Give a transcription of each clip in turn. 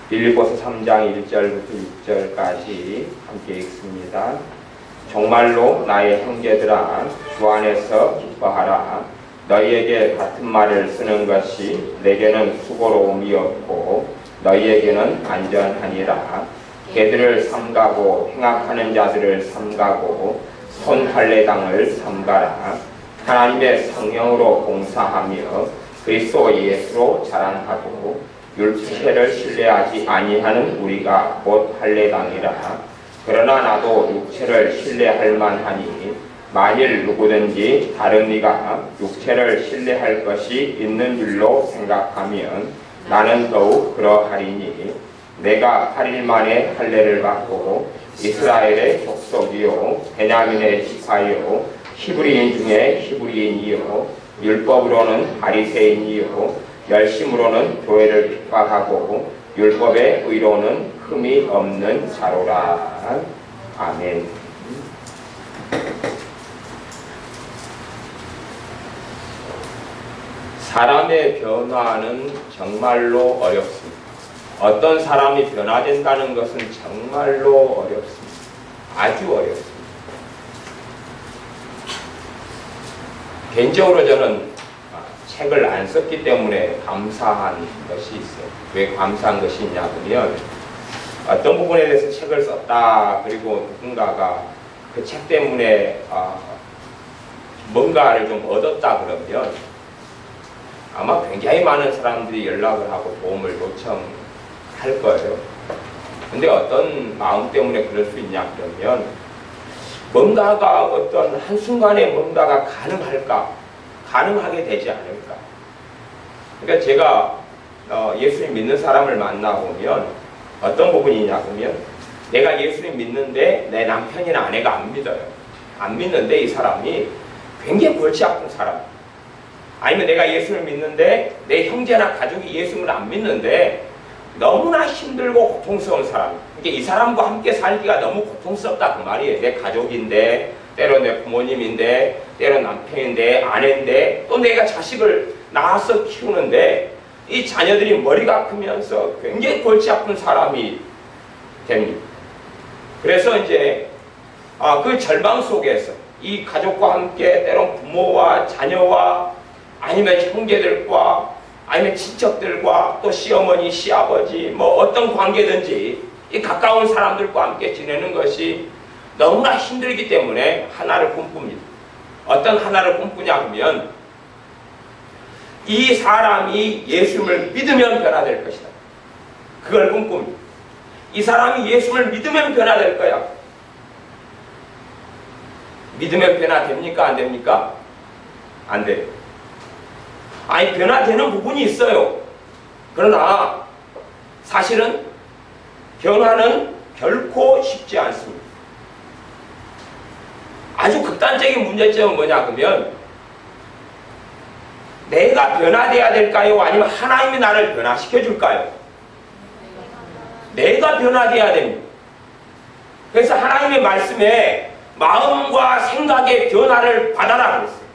빌립보서 3장 1절부터 6절까지 함께 읽습니다. 정말로 나의 형제들아 주 안에서 기뻐하라. 너희에게 같은 말을 쓰는 것이 내게는 수고로움이 없고 너희에게는 안전하니라. 개들을 삼가고 행악하는 자들을 삼가고 손할례당을 삼가라. 하나님의 성령으로 봉사하며 그리스도 예수로 자랑하고 율체를 신뢰하지 아니하는 우리가 곧 할례당이라. 그러나 나도 육체를 신뢰할 만하니 만일 누구든지 다른 이가 육체를 신뢰할 것이 있는 줄로 생각하면 나는 더욱 그러하리니 내가 8일 만에 할례를 받고 이스라엘의 족속이요 베냐민의 지파요 히브리인 중에 히브리인이요 율법으로는 바리새인이요 열심으로는 교회를 핍박하고 율법의 의로는 흠이 없는 자로라. 아멘. 사람의 변화는 정말로 어렵습니다. 어떤 사람이 변화된다는 것은 정말로 어렵습니다. 아주 어렵습니다. 개인적으로 저는 책을 안 썼기 때문에 감사한 것이 있어요. 왜 감사한 것이 있냐면 어떤 부분에 대해서 책을 썼다. 그리고 누군가가 그 책 때문에 뭔가를 좀 얻었다 그러면 아마 굉장히 많은 사람들이 연락을 하고 도움을 요청할 거예요. 근데 어떤 마음 때문에 그럴 수 있냐 그러면 뭔가가 어떤 한순간에 뭔가가 가능하게 되지 않을까. 그러니까 제가 예수님 믿는 사람을 만나보면 어떤 부분이냐 그러면 내가 예수님 믿는데 내 남편이나 아내가 안 믿어요. 안 믿는데 이 사람이 굉장히 골치 아픈 사람. 아니면 내가 예수를 믿는데 내 형제나 가족이 예수를 안 믿는데 너무나 힘들고 고통스러운 사람. 그러니까 이 사람과 함께 살기가 너무 고통스럽다 그 말이에요. 내 가족인데 때로 내 부모님인데 때로 남편인데 아내인데 또 내가 자식을 낳아서 키우는데 이 자녀들이 머리가 크면서 굉장히 골치 아픈 사람이 됩니다. 그래서 이제 그 절망 속에서 이 가족과 함께 때론 부모와 자녀와 아니면 형제들과 아니면 친척들과 또 시어머니, 시아버지 뭐 어떤 관계든지 이 가까운 사람들과 함께 지내는 것이 너무나 힘들기 때문에 하나를 꿈꿉니다. 어떤 하나를 꿈꾸냐 하면 이 사람이 예수를 믿으면 변화될 것이다. 그걸 꿈꿉니다. 이 사람이 예수를 믿으면 변화될 거야. 믿으면 변화됩니까? 안 됩니까? 안 돼요. 아니 변화되는 부분이 있어요. 그러나 사실은 변화는 결코 쉽지 않습니다. 아주 극단적인 문제점은 뭐냐 그러면 내가 변화돼야 될까요? 아니면 하나님이 나를 변화시켜 줄까요? 내가 변화돼야 됩니다. 그래서 하나님의 말씀에 마음과 생각의 변화를 받아라 그랬어요.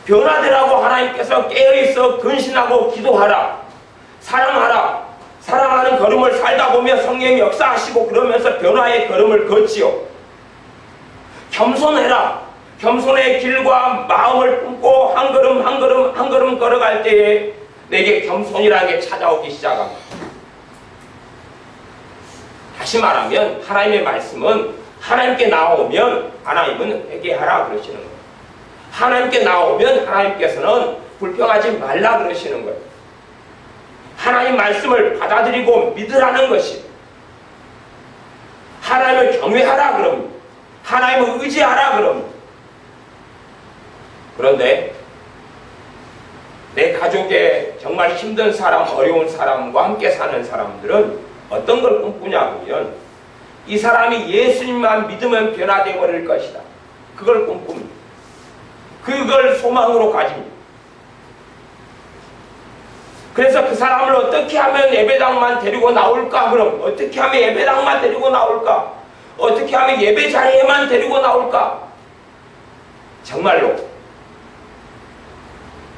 변화되라고 하나님께서 깨어있어 근신하고 기도하라. 사랑하라. 사랑하는 걸음을 살다 보면 성령이 역사하시고 그러면서 변화의 걸음을 걷지요. 겸손해라. 겸손의 길과 마음을 품고 한 걸음 한 걸음 한 걸음 걸어갈 때에 내게 겸손이라는 게 찾아오기 시작합니다. 다시 말하면 하나님의 말씀은 하나님께 나오면 하나님은 회개하라 그러시는 거예요. 하나님께 나오면 하나님께서는 불평하지 말라 그러시는 거예요. 하나님 말씀을 받아들이고 믿으라는 것이 하나님을 경외하라 그럽니다. 하나님을 의지하라 그럽니다. 그런데 내 가족에 정말 힘든 사람, 어려운 사람과 함께 사는 사람들은 어떤 걸 꿈꾸냐 하면 이 사람이 예수님만 믿으면 변화되어 버릴 것이다. 그걸 꿈꿉니다. 그걸 소망으로 가집니다. 그래서 그 사람을 어떻게 하면 예배당만 데리고 나올까? 그럼 어떻게 하면 예배당만 데리고 나올까? 어떻게 하면 예배 자리에만 데리고 나올까? 정말로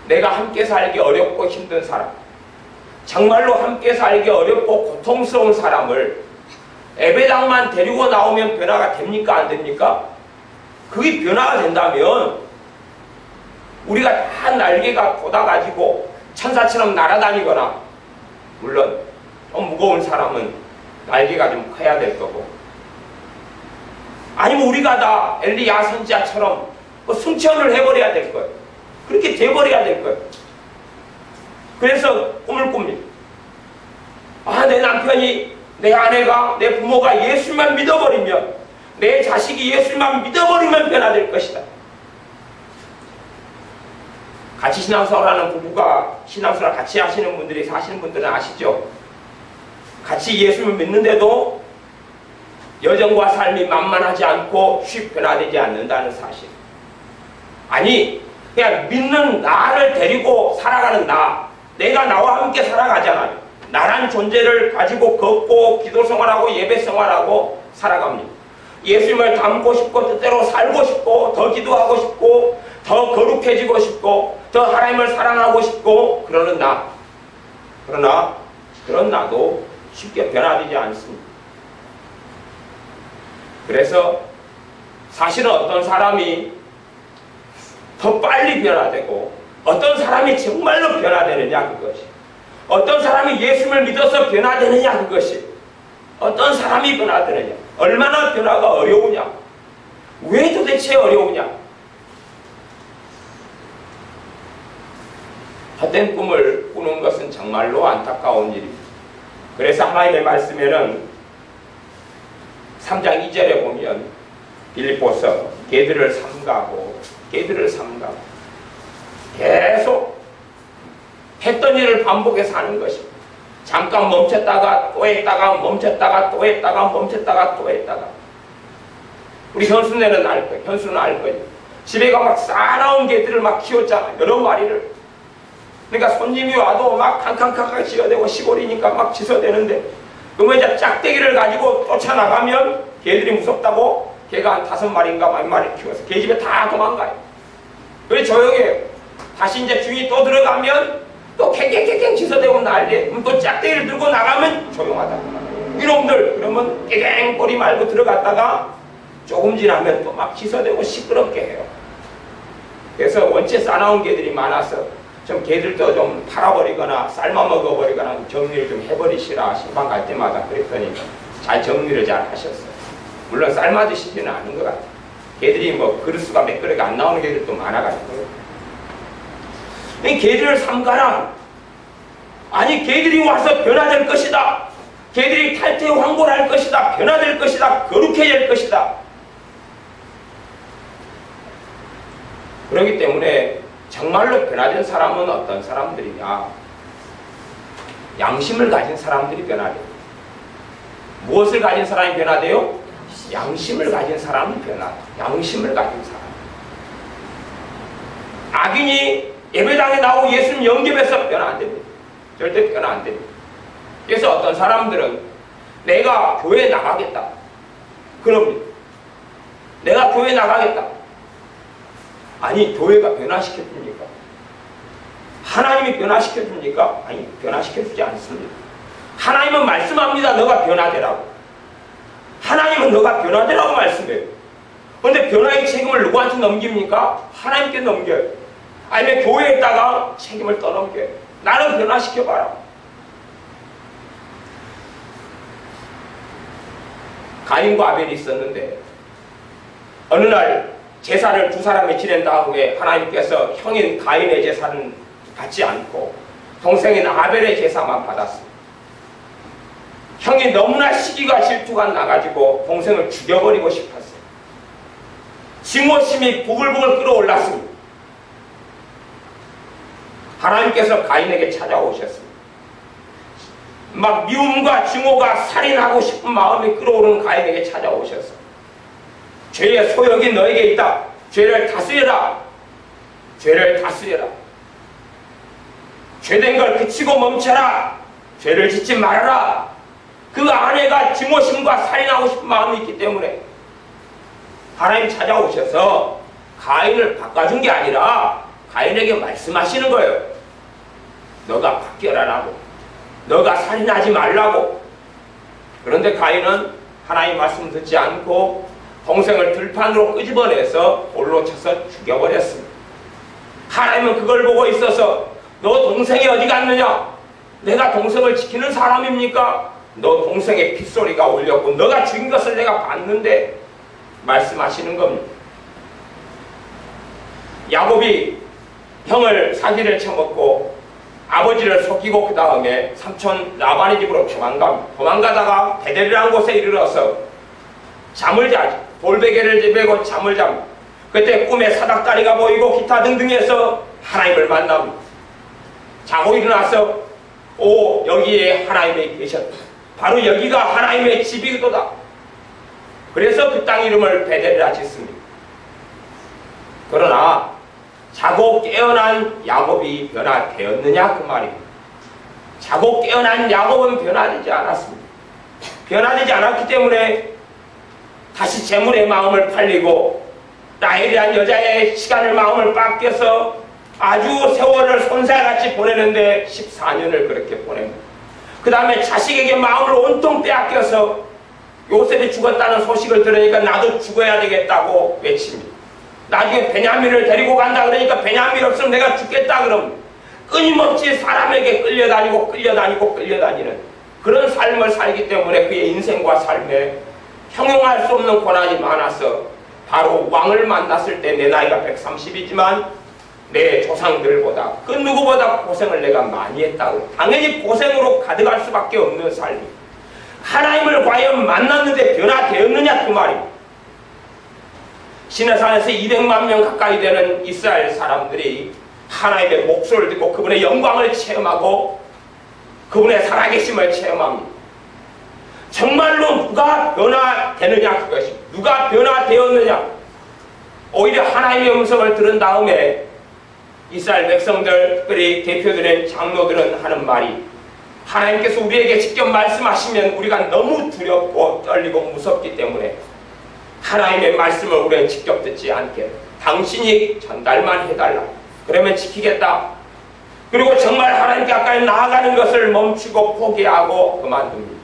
내가 함께 살기 어렵고 힘든 사람, 정말로 함께 살기 어렵고 고통스러운 사람을 예배당만 데리고 나오면 변화가 됩니까? 안 됩니까? 그게 변화가 된다면 우리가 다 날개가 돋아가지고 천사처럼 날아다니거나, 물론 좀 무거운 사람은 날개가 좀 커야 될 거고, 아니면 우리가 다 엘리야 선지자처럼 승천을 해버려야 될 거예요. 그렇게 돼버려야 될 거예요. 그래서 꿈을 꿉니다. 내 남편이, 내 아내가, 내 부모가 예수만 믿어버리면, 내 자식이 예수만 믿어버리면 변화될 것이다. 같이 신앙생활하는 부부가, 신앙생활 같이 하시는 분들이, 사시는 분들은 아시죠? 같이 예수를 믿는데도 여정과 삶이 만만하지 않고 쉽 변화되지 않는다는 사실. 아니, 그냥 믿는 나를 데리고 살아가는 내가 나와 함께 살아가잖아요. 나란 존재를 가지고 걷고 기도 생활하고 예배 생활하고 살아갑니다. 예수님을 닮고 싶고 뜻대로 살고 싶고 더 기도하고 싶고 더 거룩해지고 싶고 더 하나님을 사랑하고 싶고 그러는 나. 그러나 그런 나도 쉽게 변화되지 않습니다. 그래서 사실은 어떤 사람이 더 빨리 변화되고 어떤 사람이 정말로 변화되느냐 그것이, 어떤 사람이 예수를 믿어서 변화되느냐 그것이, 어떤 사람이 변화되느냐, 얼마나 변화가 어려우냐, 왜 도대체 어려우냐. 헛된 꿈을 꾸는 것은 정말로 안타까운 일입니다. 그래서 하나님의 말씀에는 3장 2절에 보면 빌립보서 개들을 삼가고 계속 했던 일을 반복해서 하는 것입니다. 잠깐 멈췄다가 또 했다가 멈췄다가 또 했다가 멈췄다가 또 했다가. 우리 현수네는 알 거예요. 현수는 알 거예요. 집에 가 막 싸나운 개들을 막 키웠잖아요. 여러 마리를. 그러니까 손님이 와도 막 캉캉캉캉 짖어대고 시골이니까 막 짖어대는데, 그러면 이제 짝대기를 가지고 쫓아나가면 개들이 무섭다고 개가 한 5마리인가 몇 마리 키워서 개 집에 다 도망가요. 그래 조용해요. 다시 이제 주인이 또 들어가면 또 캥캥캥캥 짖어대고 난리에. 그럼 또 짝대기를 들고 나가면 조용하다. 이놈들 그러면 깨갱 꼬리 말고 들어갔다가 조금 지나면 또 막 짖어대고 시끄럽게 해요. 그래서 원체 싸나운 개들이 많아서 좀 개들도 좀 팔아버리거나 삶아 먹어버리거나 정리를 좀 해버리시라 신방 갈 때마다 그랬더니 잘 정리를 잘 하셨어요. 물론 삶아 드시지는 않은 것 같아요. 개들이 뭐 그릇수가 몇 그릇이 안 나오는 개들도 많아가지고. 개들을 삼가라. 아니 개들이 와서 변화될 것이다. 개들이 탈퇴환골할 것이다. 변화될 것이다. 거룩해질 것이다. 그렇기 때문에 정말로 변화된 사람은 어떤 사람들이냐? 양심을 가진 사람들이 변화돼요. 무엇을 가진 사람이 변화돼요? 양심을 가진 사람이 변화돼요. 양심을 가진 사람. 악인이 예배당에 나오고 예수님 영접해서 변화 안 됩니다. 절대 변화 안 됩니다. 그래서 어떤 사람들은 내가 교회에 나가겠다. 그럽니다. 내가 교회에 나가겠다. 아니 교회가 변화시켜줍니까? 하나님이 변화시켜줍니까? 아니 변화시켜주지 않습니다. 하나님은 말씀합니다. 너가 변화되라고. 하나님은 너가 변화되라고 말씀해요. 그런데 변화의 책임을 누구한테 넘깁니까? 하나님께 넘겨요. 아니면 교회에다가 책임을 떠넘겨요. 나를 변화시켜봐라. 가인과 아벨이 있었는데 어느 날 제사를 두 사람이 지낸 다음에 하나님께서 형인 가인의 제사는 받지 않고 동생인 아벨의 제사만 받았습니다. 형이 너무나 시기가 질투가 나가지고 동생을 죽여버리고 싶었어요. 증오심이 부글부글 끓어올랐습니다. 하나님께서 가인에게 찾아오셨습니다. 막 미움과 증오가 살인하고 싶은 마음이 끓어오르는 가인에게 찾아오셨어요. 죄의 소욕이 너에게 있다. 죄를 다스려라. 죄를 다스려라. 죄된 걸 그치고 멈춰라. 죄를 짓지 말아라. 그 아내가 증오심과 살인하고 싶은 마음이 있기 때문에 하나님 찾아오셔서 가인을 바꿔준 게 아니라 가인에게 말씀하시는 거예요. 너가 바뀌어라라고. 너가 살인하지 말라고. 그런데 가인은 하나님 말씀 듣지 않고 동생을 들판으로 끄집어내서 돌로 쳐서 죽여버렸습니다. 하나님은 그걸 보고 있어서 너 동생이 어디 갔느냐? 내가 동생을 지키는 사람입니까? 너 동생의 핏소리가 울렸고 너가 죽인 것을 내가 봤는데 말씀하시는 겁니다. 야곱이 형을 사기를 쳐먹고 아버지를 속이고 그 다음에 삼촌 라반의 집으로 도망가다가 베델이라는 곳에 이르러서 잠을 자지. 돌베개를 지배고 잠을 잡니다. 그때 꿈에 사닥다리가 보이고 기타 등등 해서 하나님을 만납니다. 자고 일어나서 여기에 하나님이 계셨다. 바로 여기가 하나님의 집이도다. 그래서 그 땅 이름을 베델이라 짓습니다. 그러나 자고 깨어난 야곱이 변화되었느냐 그 말입니다. 자고 깨어난 야곱은 변화되지 않았습니다. 변화되지 않았기 때문에 다시 재물의 마음을 팔리고 라헬이란 여자의 시간을 마음을 뺏겨서 아주 세월을 손살같이 보내는데 14년을 그렇게 보냅니다. 그 다음에 자식에게 마음을 온통 빼앗겨서 요셉이 죽었다는 소식을 들으니까 나도 죽어야 되겠다고 외칩니다. 나중에 베냐민을 데리고 간다 그러니까 베냐민 없으면 내가 죽겠다 그러면 끊임없이 사람에게 끌려다니는 그런 삶을 살기 때문에 그의 인생과 삶에 형용할 수 없는 고난이 많아서 바로 왕을 만났을 때 내 나이가 130이지만 내 조상들보다 그 누구보다 고생을 내가 많이 했다고. 당연히 고생으로 가득할 수밖에 없는 삶이. 하나님을 과연 만났는데 변화되었느냐 그 말입니다. 시내산에서 200만 명 가까이 되는 이스라엘 사람들이 하나님의 목소리를 듣고 그분의 영광을 체험하고 그분의 살아계심을 체험합니다. 정말로 누가 변화되느냐 그것이. 누가 변화되었느냐. 오히려 하나님의 음성을 들은 다음에 이스라엘 백성들, 특별히 대표들인 장로들은 하는 말이 하나님께서 우리에게 직접 말씀하시면 우리가 너무 두렵고 떨리고 무섭기 때문에 하나님의 말씀을 우리는 직접 듣지 않게 당신이 전달만 해달라. 그러면 지키겠다. 그리고 정말 하나님께 가까이 나아가는 것을 멈추고 포기하고 그만둡니다.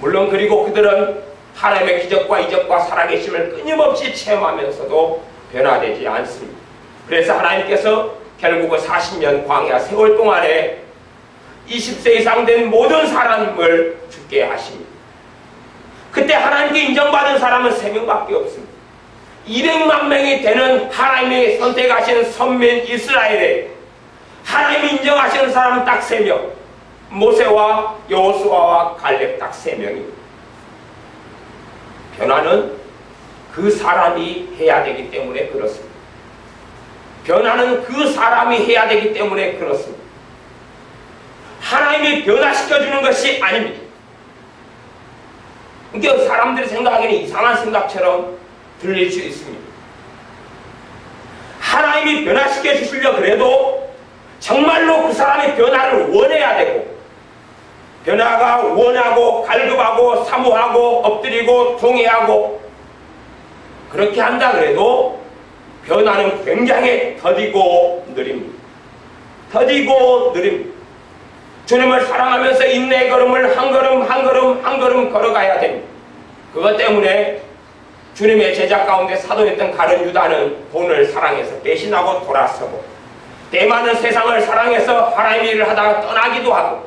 물론 그리고 그들은 하나님의 기적과 이적과 살아계심을 끊임없이 체험하면서도 변화되지 않습니다. 그래서 하나님께서 결국은 40년 광야 세월 동안에 20세 이상 된 모든 사람을 죽게 하십니다. 그때 하나님께 인정받은 사람은 3명밖에 없습니다. 200만 명이 되는 하나님이 선택하신 선민 이스라엘에 하나님이 인정하시는 사람은 딱 3명. 모세와 여호수아와 갈렙 딱 3명입니다. 변화는 그 사람이 해야 되기 때문에 그렇습니다. 변화는 그 사람이 해야 되기 때문에 그렇습니다. 하나님이 변화시켜주는 것이 아닙니다. 그러니까 사람들이 생각하기에는 이상한 생각처럼 들릴 수 있습니다. 하나님이 변화시켜 주시려고 그래도 정말로 그 사람이 변화를 원해야 되고 변화가 원하고 갈급하고 사모하고 엎드리고 동의하고 그렇게 한다 그래도 변화는 굉장히 더디고 느립니다. 더디고 느립니다. 주님을 사랑하면서 인내의 걸음을 한 걸음 한 걸음 한 걸음 걸어가야 됩니다. 그것 때문에 주님의 제자 가운데 사도였던 가룟 유다는 돈을 사랑해서 배신하고 돌아서고 대많은 세상을 사랑해서 하나님의 일을 하다가 떠나기도 하고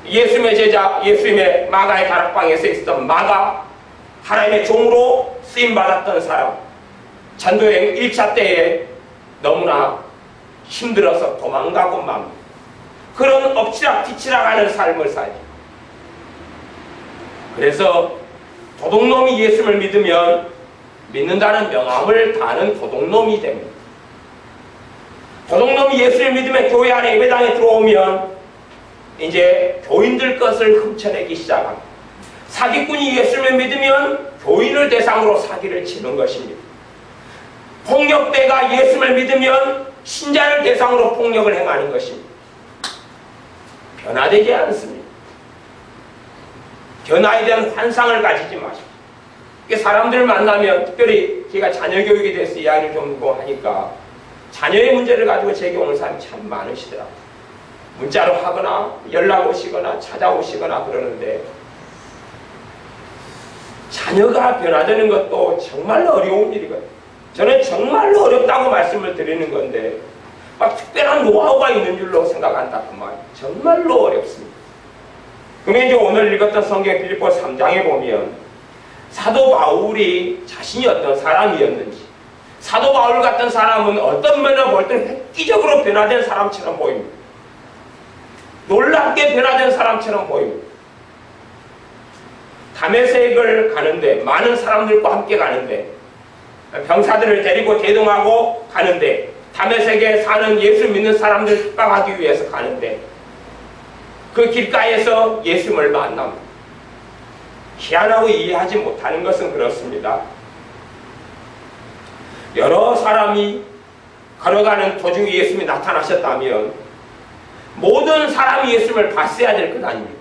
예수님의 제자 예수님의 마가의 다락방에서 있었던 마가 하나님의 종으로 쓰임받았던 사람 전도여행 1차 때에 너무나 힘들어서 도망가고 맙니다. 그런 엎치락 뒤치락 하는 삶을 살죠. 그래서 도둑놈이 예수를 믿으면 믿는다는 명함을 다하는 도둑놈이 됩니다. 도둑놈이 예수를 믿으면 교회 안에 예배당에 들어오면 이제 교인들 것을 훔쳐내기 시작합니다. 사기꾼이 예수를 믿으면 교인을 대상으로 사기를 치는 것입니다. 폭력배가 예수를 믿으면 신자를 대상으로 폭력을 행하는 것입니다. 변화되지 않습니다. 변화에 대한 환상을 가지지 마십시오. 사람들을 만나면 특별히 제가 자녀 교육에 대해서 이야기를 좀 하니까 자녀의 문제를 가지고 제게 오는 사람이 참 많으시더라고요. 문자로 하거나 연락 오시거나 찾아오시거나 그러는데 자녀가 변화되는 것도 정말로 어려운 일이거든요. 저는 정말로 어렵다고 말씀을 드리는 건데 막 특별한 노하우가 있는 줄로 생각한다 그 말. 정말로 어렵습니다. 그러면 이제 오늘 읽었던 성경 빌립보서 3장에 보면 사도 바울이 자신이 어떤 사람이었는지, 사도 바울 같은 사람은 어떤 면을 볼 때는 획기적으로 변화된 사람처럼 보입니다. 놀랍게 변화된 사람처럼 보입니다. 다메섹을 가는데, 많은 사람들과 함께 가는데, 병사들을 데리고 대동하고 가는데, 다메섹에 사는 예수 믿는 사람들 핍박하기 위해서 가는데, 그 길가에서 예수님을 만납니다. 희한하고 이해하지 못하는 것은 그렇습니다. 여러 사람이 걸어가는 도중에 예수님이 나타나셨다면 모든 사람이 예수님을 봤어야 될 것 아닙니까?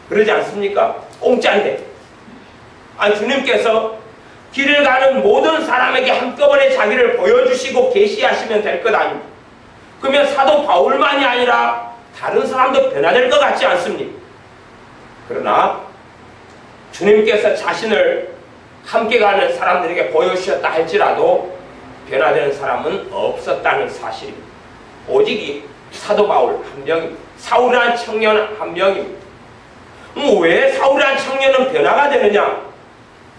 그러지 않습니까? 공짜인데. 아니, 주님께서 길을 가는 모든 사람에게 한꺼번에 자기를 보여주시고 계시하시면 될 것 아닙니까? 그러면 사도 바울만이 아니라 다른 사람도 변화될 것 같지 않습니까? 그러나 주님께서 자신을 함께 가는 사람들에게 보여주셨다 할지라도 변화되는 사람은 없었다는 사실입니다. 오직 이 사도 바울 한 명입니다. 사울이라는 청년 한 명입니다. 왜 사울이라는 청년은 변화가 되느냐?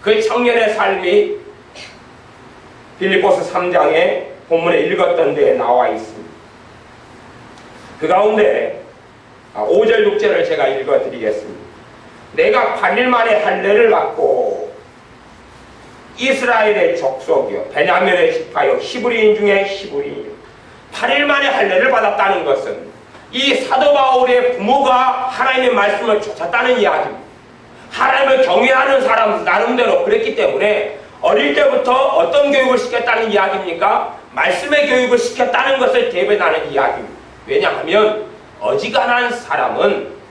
그 청년의 삶이 빌립보서 3장에 본문에 읽었던 데에 나와 있습니다. 그 가운데 5절 6절을 제가 읽어드리겠습니다. 내가 8일 만에 할례를 받고 이스라엘의 족속이요 베냐민의 지파요 히브리인 중에 히브리인이요. 8일 만에 할례를 받았다는 것은 이 사도 바울의 부모가 하나님의 말씀을 쫓았다는 이야기입니다. 하나님을 경외하는 사람 나름대로 그랬기 때문에 어릴 때부터 어떤 교육을 시켰다는 이야기입니까? 말씀의 교육을 시켰다는 것을 대변하는 이야기입니다. 왜냐하면 어지간한 사람은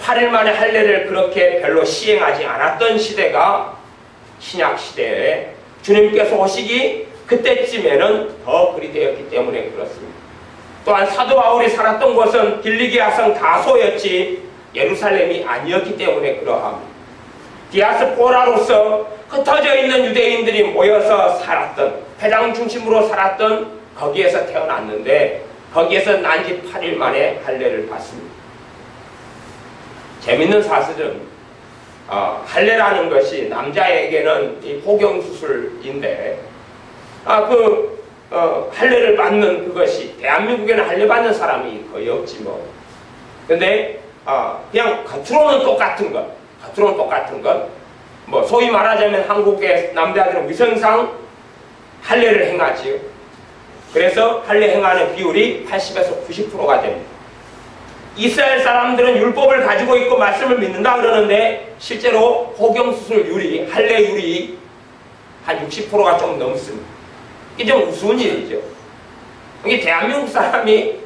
8일 만에 할례를 그렇게 별로 시행하지 않았던 시대가 신약 시대에 주님께서 오시기 그때쯤에는 더 그리 되었기 때문에 그렇습니다. 또한 사도 바울이 살았던 곳은 길리기아 성 다소였지 예루살렘이 아니었기 때문에 그러합니다. 디아스포라로서 흩어져 있는 유대인들이 모여서 살았던, 회당 중심으로 살았던 거기에서 태어났는데 거기에서 난지 8일 만에 할례를 받습니다. 재밌는 사실은 할례라는 것이 남자에게는 이 포경수술인데 할례를 받는 그것이 대한민국에는 할례 받는 사람이 거의 없지 뭐. 근데 그냥 겉으로는 똑같은 것, 뭐 소위 말하자면 한국의 남자들은 위선상 할례를 행하지요. 그래서 할례 행하는 비율이 80에서 90%가 됩니다. 이스라엘 사람들은 율법을 가지고 있고 말씀을 믿는다 그러는데 실제로 포경수술률이, 할례율이 한 60%가 좀 넘습니다. 이게 좀 우스운 일이죠. 이게 대한민국 사람이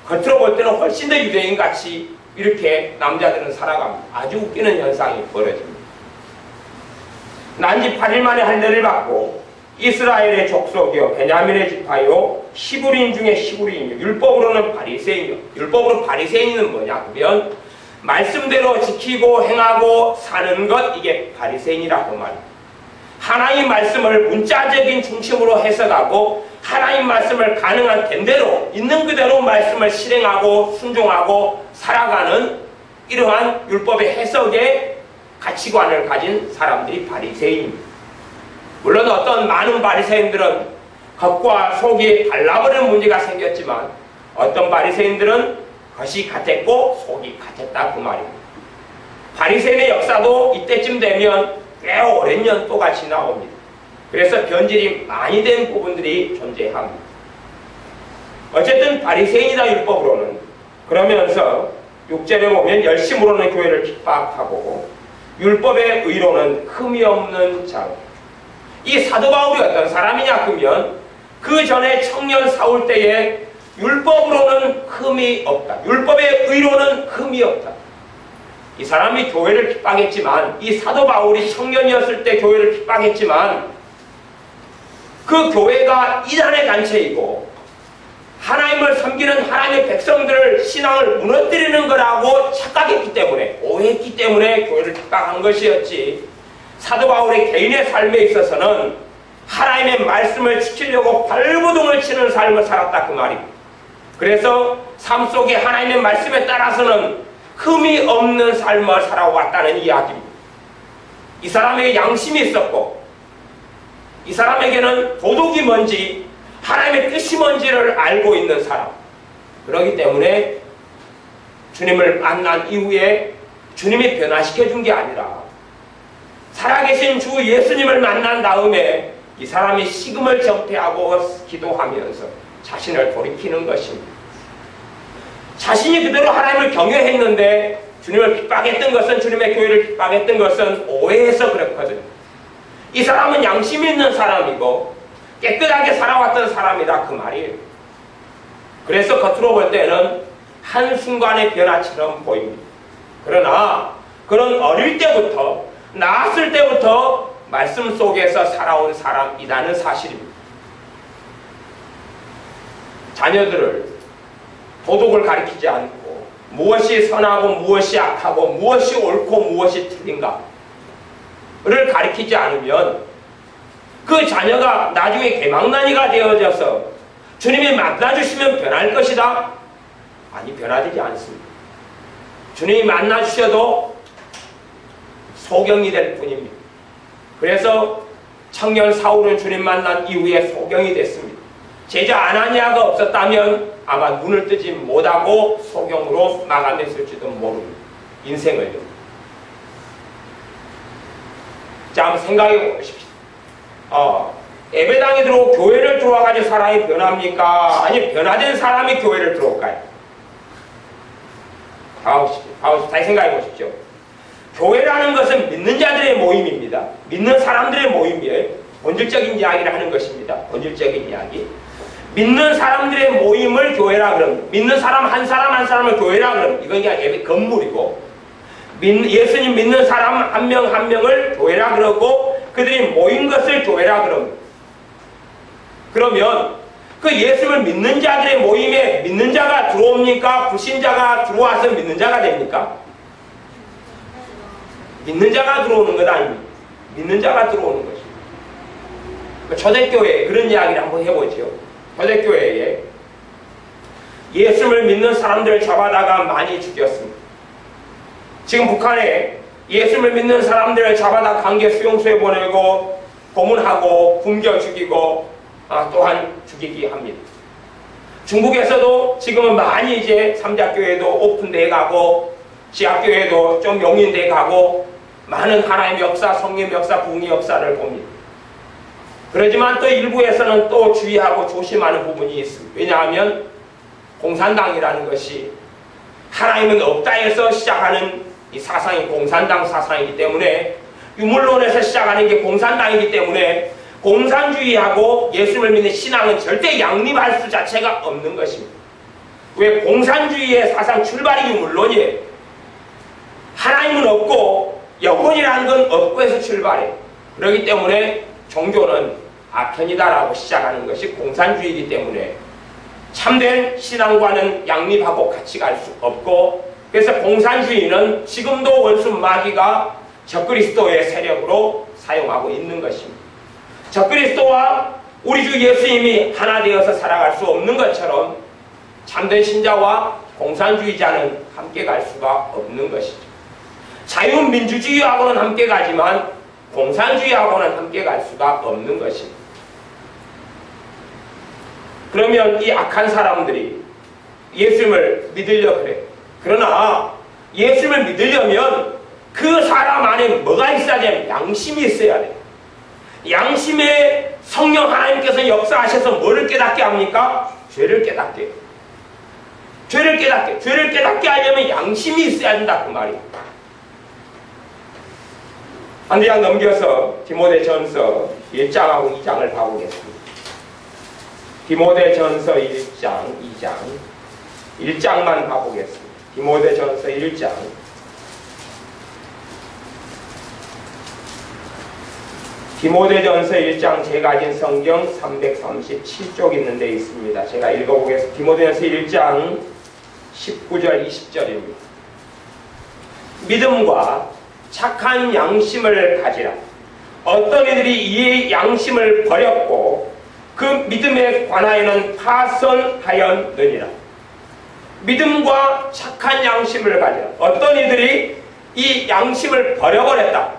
겉으로 볼 때는 훨씬 더 유대인같이 이렇게 남자들은 살아갑니다. 아주 웃기는 현상이 벌어집니다. 난지 8일 만에 할례를 받고 이스라엘의 족속이요 베냐민의 지파요 히브리인 중에 히브리인이요 율법으로는 바리새인이요. 율법으로 바리새인은 뭐냐 그러면 말씀대로 지키고 행하고 사는 것, 이게 바리새인이라고 말입니다. 하나님 말씀을 문자적인 중심으로 해석하고 하나님 말씀을 가능한 된대로 있는 그대로 말씀을 실행하고 순종하고 살아가는 이러한 율법의 해석의 가치관을 가진 사람들이 바리새인입니다. 물론 어떤 많은 바리새인들은 겉과 속이 달라버리는 문제가 생겼지만 어떤 바리새인들은 겉이 같았고 속이 같았다 그 말입니다. 바리새인의 역사도 이때쯤 되면 꽤 오랜 연도가 지나옵니다. 그래서 변질이 많이 된 부분들이 존재합니다. 어쨌든 바리새인이다 율법으로는. 그러면서 6절에 보면 열심으로는 교회를 핍박하고 율법의 의로는 흠이 없는 자. 이 사도 바울이 어떤 사람이냐 그러면 그 전에 청년 사울 때에 율법으로는 흠이 없다. 율법의 의로는 흠이 없다. 이 사람이 교회를 핍박했지만, 이 사도 바울이 청년이었을 때 교회를 핍박했지만 그 교회가 이단의 단체이고 하나님을 섬기는 하나님의 백성들을 신앙을 무너뜨리는 거라고 착각했기 때문에, 오해했기 때문에 교회를 핍박한 것이었지, 사도 바울의 개인의 삶에 있어서는 하나님의 말씀을 지키려고 발버둥을 치는 삶을 살았다 그 말입니다. 그래서 삶 속에 하나님의 말씀에 따라서는 흠이 없는 삶을 살아왔다는 이야기입니다. 이 사람에게 양심이 있었고, 이 사람에게는 도덕이 뭔지, 하나님의 뜻이 뭔지를 알고 있는 사람. 그렇기 때문에 주님을 만난 이후에 주님이 변화시켜 준 게 아니라 살아계신 주 예수님을 만난 다음에 이 사람이 식음을 전폐하고 기도하면서 자신을 돌이키는 것입니다. 자신이 그대로 하나님을 경외했는데 주님을 핍박했던 것은, 주님의 교회를 핍박했던 것은 오해해서 그렇거든요. 이 사람은 양심이 있는 사람이고 깨끗하게 살아왔던 사람이다 그 말이에요. 그래서 겉으로 볼 때는 한순간의 변화처럼 보입니다. 그러나 그런 어릴 때부터, 낳았을 때부터 말씀 속에서 살아온 사람이라는 사실입니다. 자녀들을 도덕을 가르치지 않고 무엇이 선하고 무엇이 악하고 무엇이 옳고 무엇이 틀린가를 가르치지 않으면 그 자녀가 나중에 개망난이가 되어져서 주님이 만나주시면 변할 것이다? 아니, 변화되지 않습니다. 주님이 만나주셔도 소경이 될 뿐입니다. 그래서 청년 사울은 주님 만난 이후에 소경이 됐습니다. 제자 아나니아가 없었다면 아마 눈을 뜨지 못하고 소경으로 마감했을지도 모릅니다. 인생을. 자, 한번 생각해 보십시오. 예배당에 들어오고 교회를 들어와가지고 사람이 변합니까? 아니, 변화된 사람이 교회를 들어올까요? 다시 생각해 보십시오. 교회라는 것은 믿는 자들의 모임입니다. 믿는 사람들의 모임이에요. 본질적인 이야기를 하는 것입니다. 본질적인 이야기. 믿는 사람들의 모임을 교회라 그럽니다. 믿는 사람 한 사람을 교회라 그럽니다. 이건 그냥 예배 건물이고, 예수님 믿는 사람 한 명 한 명을 교회라 그러고, 그들이 모인 것을 교회라 그럽니다. 그러면 그 예수를 믿는 자들의 모임에 믿는 자가 들어옵니까? 불신자가 들어와서 믿는 자가 됩니까? 믿는 자가 들어오는 것 아닙니다. 믿는 자가 들어오는 것입니다. 초대교회에 그런 이야기를 한번 해보죠. 초대교회에 예수를 믿는 사람들을 잡아다가 많이 죽였습니다. 지금 북한에 예수를 믿는 사람들을 잡아다 강제 수용소에 보내고 고문하고 굶겨 죽이고 또한 죽이기 합니다. 중국에서도 지금은 많이 이제 삼자교회도 오픈돼 가고 지하교회도 좀 용인돼 가고 많은 하나님의 역사, 성령의 역사, 부흥의 역사를 봅니다. 그렇지만 또 일부에서는 또 주의하고 조심하는 부분이 있습니다. 왜냐하면 공산당이라는 것이 하나님은 없다에서 시작하는 이 사상이 공산당 사상이기 때문에, 유물론에서 시작하는 게 공산당이기 때문에 공산주의하고 예수를 믿는 신앙은 절대 양립할 수 자체가 없는 것입니다. 왜? 공산주의의 사상 출발이 유물론이에요. 하나님은 없고 영혼이라는 건 없고 해서 출발해요. 그렇기 때문에 종교는 아편이다라고 시작하는 것이 공산주의이기 때문에 참된 신앙과는 양립하고 같이 갈 수 없고, 그래서 공산주의는 지금도 원수 마귀가 적그리스도의 세력으로 사용하고 있는 것입니다. 적그리스도와 우리 주 예수님이 하나 되어서 살아갈 수 없는 것처럼 참된 신자와 공산주의자는 함께 갈 수가 없는 것이죠. 자유민주주의하고는 함께 가지만 공산주의하고는 함께 갈 수가 없는 것입니다. 그러면 이 악한 사람들이 예수님을 믿으려고 그래요. 그러나 예수님을 믿으려면 그 사람 안에 뭐가 있어야 돼요? 양심이 있어야 돼요. 양심에 성령 하나님께서 역사하셔서 뭐를 깨닫게 합니까? 죄를 깨닫게 해요. 죄를 깨닫게 하려면 양심이 있어야 된다 그 말이에요. 한 장 넘겨서 디모데전서 1장하고 2장을 봐보겠습니다. 디모데전서 1장, 2장 1장만 봐보겠습니다. 디모데전서 1장 디모데전서 1장 제가 가진 성경 337쪽 있는 데 있습니다. 제가 읽어보겠습니다. 디모데전서 1장 19절 20절입니다. 믿음과 착한 양심을 가지라. 어떤 이들이 이 양심을 버렸고 그 믿음에 관하여는 파선하였느니라. 믿음과 착한 양심을 가지라. 어떤 이들이 이 양심을 버려버렸다.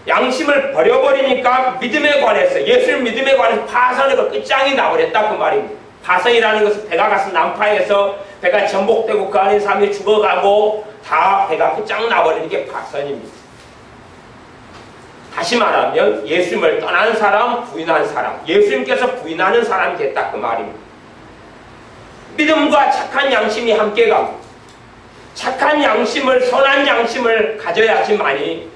양심을 버려버리니까 믿음에 관해서, 예수를 믿음에 관해서 파선하고 끝장이 나버렸다 그 말입니다. 파선이라는 것은 배가 가서 난파해서 배가 전복되고 그 안에 사람이 죽어가고 다 배가 끝장 나버리는 게 파선입니다. 다시 말하면 예수님을 떠난 사람, 부인한 사람, 예수님께서 부인하는 사람이 됐다 그 말입니다. 믿음과 착한 양심이 함께 가고 착한 양심을, 선한 양심을 가져야지만이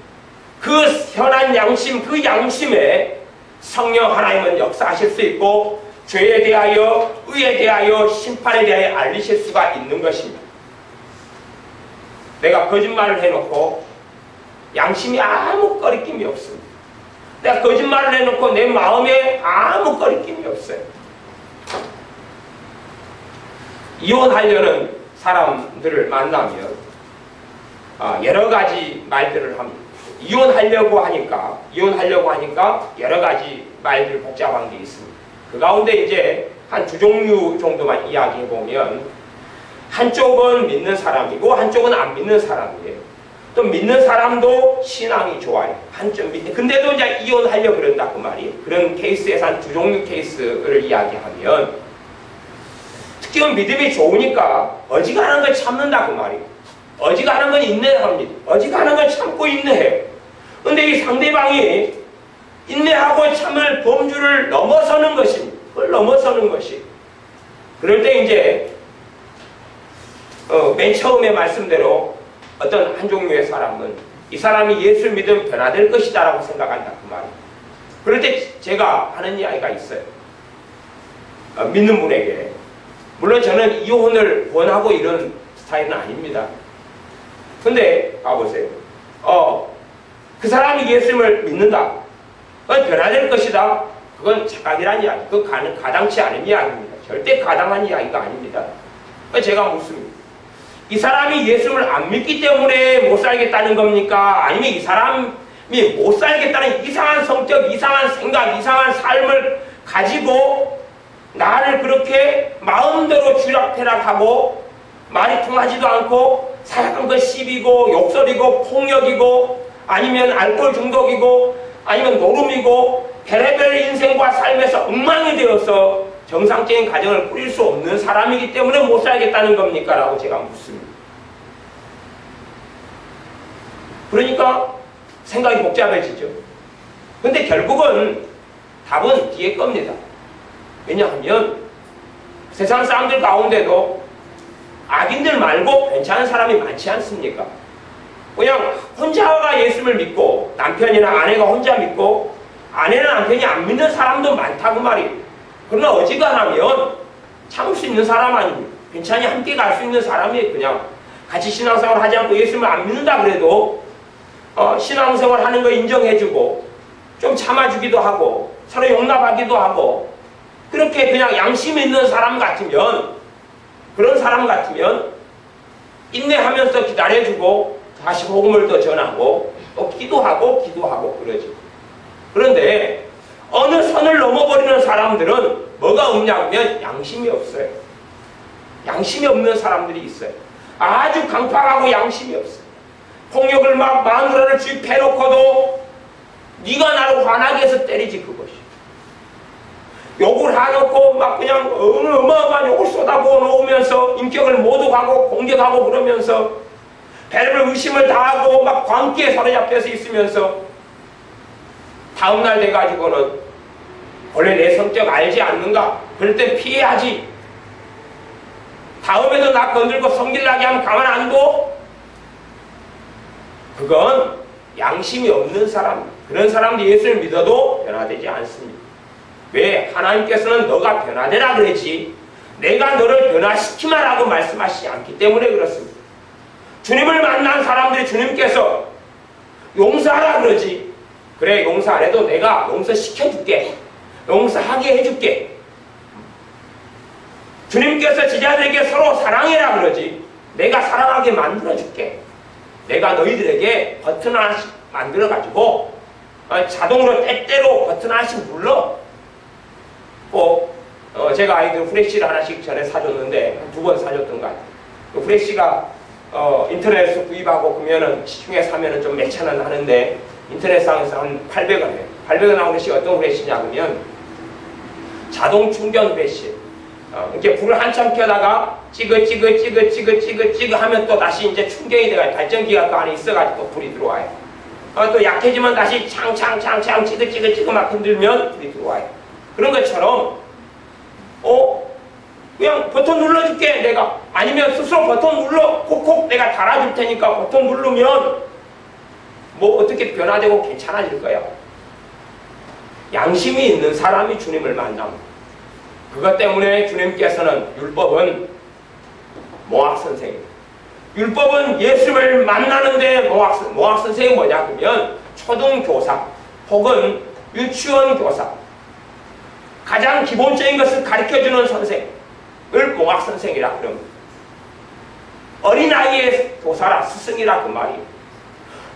그 선한 양심, 그 양심에 성령 하나님은 역사하실 수 있고 죄에 대하여, 의에 대하여, 심판에 대하여 알리실 수가 있는 것입니다. 내가 거짓말을 해놓고 양심이 아무 거리낌이 없습니다. 내가 거짓말을 해놓고 내 마음에 아무 거리낌이 없어요. 이혼하려는 사람들을 만나면 여러 가지 말들을 합니다. 이혼하려고 하니까 여러 가지 말들 복잡한 게 있습니다. 그 가운데 이제 한 두 종류 정도만 이야기해 보면, 한쪽은 믿는 사람이고 한쪽은 안 믿는 사람이에요. 또 믿는 사람도 신앙이 좋아요. 한쪽 믿는. 근데도 이제 이혼하려고 그런다 그 말이. 그런 케이스에서 한 두 종류 케이스를 이야기하면, 특히 믿음이 좋으니까 어지간한 걸 참는다 그 말이에요. 어지간한 건 인내합니다. 어지간한 건 참고 인내해요. 근데 이 상대방이 인내하고 참을 범주를 넘어서는 것입니다. 그걸 넘어서는 것이. 그럴 때 이제 맨 처음에 말씀대로 어떤 한 종류의 사람은 이 사람이 예수를 믿으면 변화될 것이다 라고 생각한다 그 말이에요. 그럴 때 제가 하는 이야기가 있어요. 믿는 분에게. 물론 저는 이혼을 원하고 이런 스타일은 아닙니다. 근데 봐보세요. 그 사람이 예수님을 믿는다. 그건 변화될 것이다. 그건 착각이라는 이야기. 그건 가당치 않은 이야기입니다. 절대 가당한 이야기가 아닙니다. 제가 묻습니다. 이 사람이 예수님을 안 믿기 때문에 못 살겠다는 겁니까? 아니면 이 사람이 못 살겠다는 이상한 성격, 이상한 생각, 이상한 삶을 가지고 나를 그렇게 마음대로 쥐락펴락하고 말이 통하지도 않고 사랑한 것 시비고 욕설이고 폭력이고 아니면 알코올 중독이고 아니면 노름이고 별의별 인생과 삶에서 엉망이 되어서 정상적인 가정을 꾸릴 수 없는 사람이기 때문에 못 살겠다는 겁니까? 라고 제가 묻습니다. 그러니까 생각이 복잡해지죠. 근데 결국은 답은 뒤에 겁니다. 왜냐하면 세상 사람들 가운데도 악인들 말고 괜찮은 사람이 많지 않습니까? 그냥 혼자가 예수를 믿고 남편이나 아내가 혼자 믿고 아내나 남편이 안 믿는 사람도 많다고 말이에요. 그러나 어지간하면 참을 수 있는 사람 아닙니까? 괜찮이 함께 갈 수 있는 사람이 그냥 같이 신앙생활 하지 않고 예수를 안 믿는다 그래도 신앙생활 하는 거 인정해주고 좀 참아주기도 하고 서로 용납하기도 하고 그렇게 그냥 양심 있는 사람 같으면 그런 사람 같으면 인내하면서 기다려주고 다시 복음을 더 전하고 또 기도하고 그러지. 그런데 어느 선을 넘어버리는 사람들은 뭐가 없냐면 양심이 없어요. 양심이 없는 사람들이 있어요. 아주 강팍하고 양심이 없어요. 폭력을 막 마누라를 주입해놓고도 네가 나를 화나게 해서 때리지 그것이. 욕을 해놓고 막 그냥 어마어마한 욕을 쏟아부어 놓으면서 인격을 모독하고 공격하고 그러면서 별별 의심을 다하고 막 광기에 사로잡혀서 있으면서 다음날 돼가지고는 원래 내 성격 알지 않는가? 그럴 땐 피해야지. 다음에도 나 건들고 성질나게 하면 가만 안 둬? 그건 양심이 없는 사람. 그런 사람들이 예수를 믿어도 변화되지 않습니다. 왜? 하나님께서는 너가 변화되라 그랬지 내가 너를 변화시키마 라고 말씀하시지 않기 때문에 그렇습니다. 주님을 만난 사람들이 주님께서 용서하라 그러지 그래, 용서 안 해도 내가 용서시켜줄게. 용서하게 해줄게. 주님께서 제자들에게 서로 사랑해라 그러지. 내가 사랑하게 만들어줄게. 내가 너희들에게 버튼 하나씩 만들어가지고 자동으로 때때로 버튼 하나씩 눌러. 제가 아이들 후레쉬를 하나씩 전에 사줬는데 한 2번 사줬던 것 같아요. 그 후레쉬가 인터넷에서 구입하고 그러면은 시중에 사면은 좀 몇 천 원 하는데 인터넷상에서 한 800원 해요. 800원 나오는 후레쉬가 어떤 후레쉬냐 그러면 자동 충전 후레쉬. 이렇게 불을 한참 켜다가 찍어 하면 또 다시 이제 충전이 돼가지고 발전기가 또 안에 있어가지고 또 불이 들어와요. 또 약해지면 다시 창 찍어 막 흔들면 불이 들어와요. 그런 것처럼 그냥 버튼 눌러줄게 내가. 아니면 스스로 버튼 눌러 콕콕 내가 달아줄 테니까 버튼 누르면 뭐 어떻게 변화되고 괜찮아질 거야. 양심이 있는 사람이 주님을 만납니다. 그것 때문에 주님께서는 율법은 모학선생입니다. 율법은 예수님을 만나는데 모학선생이 뭐냐 그러면 초등교사 혹은 유치원 교사, 가장 기본적인 것을 가르쳐주는 선생을 모학선생이라 그럽니다. 어린아이의 교사라 스승이라 그 말이에요.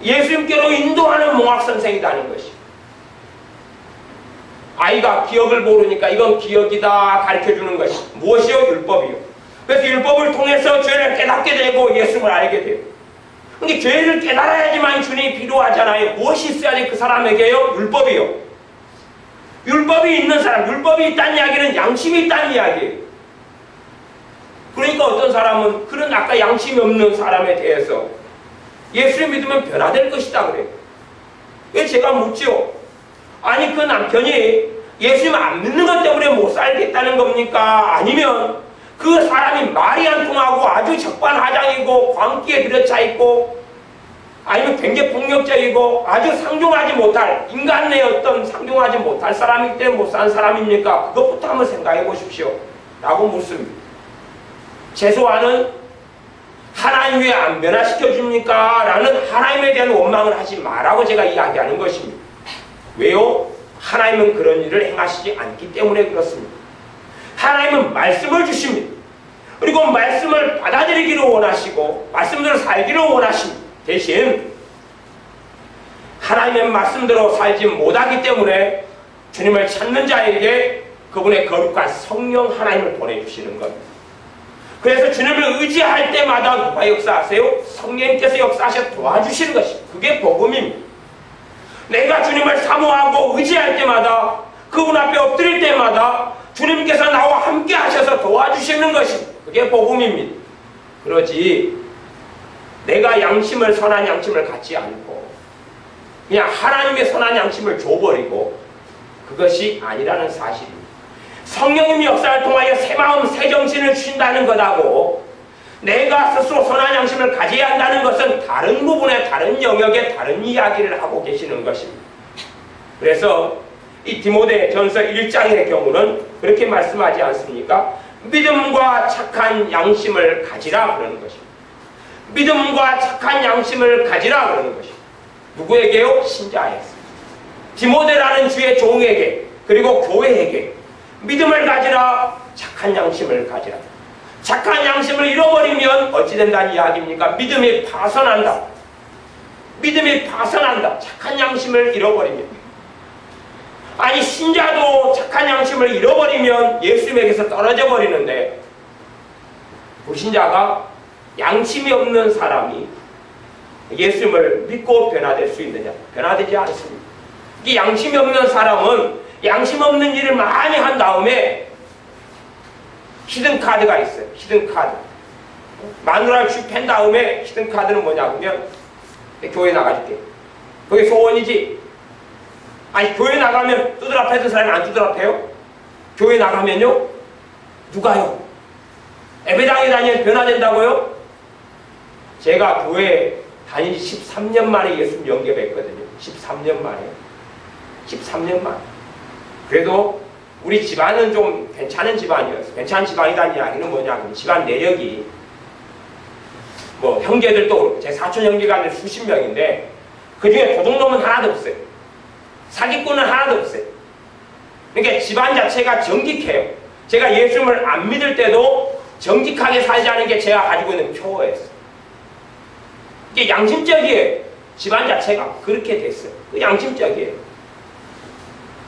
예수님께로 인도하는 모학선생이라는 것이. 아이가 기억을 모르니까 이건 기억이다 가르쳐주는 것이 무엇이요? 율법이요. 그래서 율법을 통해서 죄를 깨닫게 되고 예수님을 알게 돼요. 근데 죄를 깨달아야지만 주님이 필요하잖아요. 무엇이 있어야지 그 사람에게요? 율법이요. 율법이 있는 사람, 율법이 있다는 이야기는 양심이 있다는 이야기예요. 그러니까 어떤 사람은 그런 아까 양심이 없는 사람에 대해서 예수를 믿으면 변화될 것이다 그래요. 왜 제가 묻지요? 아니 그 남편이 예수님 안 믿는 것 때문에 못 살겠다는 겁니까? 아니면 그 사람이 말이 안 통하고 아주 적반하장이고 광기에 들여차 있고 아니면 굉장히 폭력적이고 아주 상종하지 못할 인간의 어떤 상종하지 못할 사람이기 때문에 못 산 사람입니까? 그것부터 한번 생각해 보십시오 라고 묻습니다. 최소한은 하나님 왜 안 변화시켜줍니까? 라는 하나님에 대한 원망을 하지 마라고 제가 이야기하는 것입니다. 왜요? 하나님은 그런 일을 행하시지 않기 때문에 그렇습니다. 하나님은 말씀을 주십니다. 그리고 말씀을 받아들이기를 원하시고 말씀대로 살기를 원하십니다. 대신 하나님의 말씀대로 살지 못하기 때문에 주님을 찾는 자에게 그분의 거룩한 성령 하나님을 보내주시는 겁니다. 그래서 주님을 의지할 때마다 누가 역사하세요? 성령님께서 역사하셔서 도와주시는 것입니다. 그게 복음입니다. 내가 주님을 사모하고 의지할 때마다 그분 앞에 엎드릴 때마다 주님께서 나와 함께 하셔서 도와주시는 것입니다. 그게 복음입니다. 그러지 내가 양심을 선한 양심을 갖지 않고 그냥 하나님의 선한 양심을 줘버리고 그것이 아니라는 사실입니다. 성령님의 역사를 통하여 새 마음 새 정신을 주신다는 것하고 내가 스스로 선한 양심을 가져야 한다는 것은 다른 부분의 다른 영역의 다른 이야기를 하고 계시는 것입니다. 그래서 이 디모데전서 1장의 경우는 그렇게 말씀하지 않습니까? 믿음과 착한 양심을 가지라 그러는 것입니다. 믿음과 착한 양심을 가지라 그러는 것입니다. 누구에게요? 신자였습니다. 디모데라는 주의 종에게 그리고 교회에게 믿음을 가지라, 착한 양심을 가지라. 착한 양심을 잃어버리면 어찌 된다는 이야기입니까? 믿음이 파손한다. 믿음이 파손한다. 착한 양심을 잃어버리면. 아니 신자도 착한 양심을 잃어버리면 예수님에게서 떨어져 버리는데 불신자가 양심이 없는 사람이 예수님을 믿고 변화될 수 있느냐? 변화되지 않습니다. 이 양심이 없는 사람은 양심 없는 일을 많이 한 다음에 히든카드가 있어요. 히든카드. 마누라를 쭉 팬 다음에 히든카드는 뭐냐 그러면 교회 나가줄게. 그게 소원이지. 아니 교회 나가면 두드러 패던 사람이 안 두드러 패요? 교회 나가면요? 누가요? 예배당에 다니면 변화된다고요? 제가 교회 다닌 지 13년 만에 예수님 영접했거든요. 13년 만에. 13년 만에. 그래도 우리 집안은 좀 괜찮은 집안이었어요. 괜찮은 집안이라는 이야기는 뭐냐면 집안 내력이 뭐 형제들도 제 사촌 형제가 수십 명인데 그 중에 도둑놈은 하나도 없어요. 사기꾼은 하나도 없어요. 그러니까 집안 자체가 정직해요. 제가 예수님을 안 믿을 때도 정직하게 살지 않은 게 제가 가지고 있는 표어였어요. 이게 양심적이에요. 집안 자체가 그렇게 됐어요. 양심적이에요.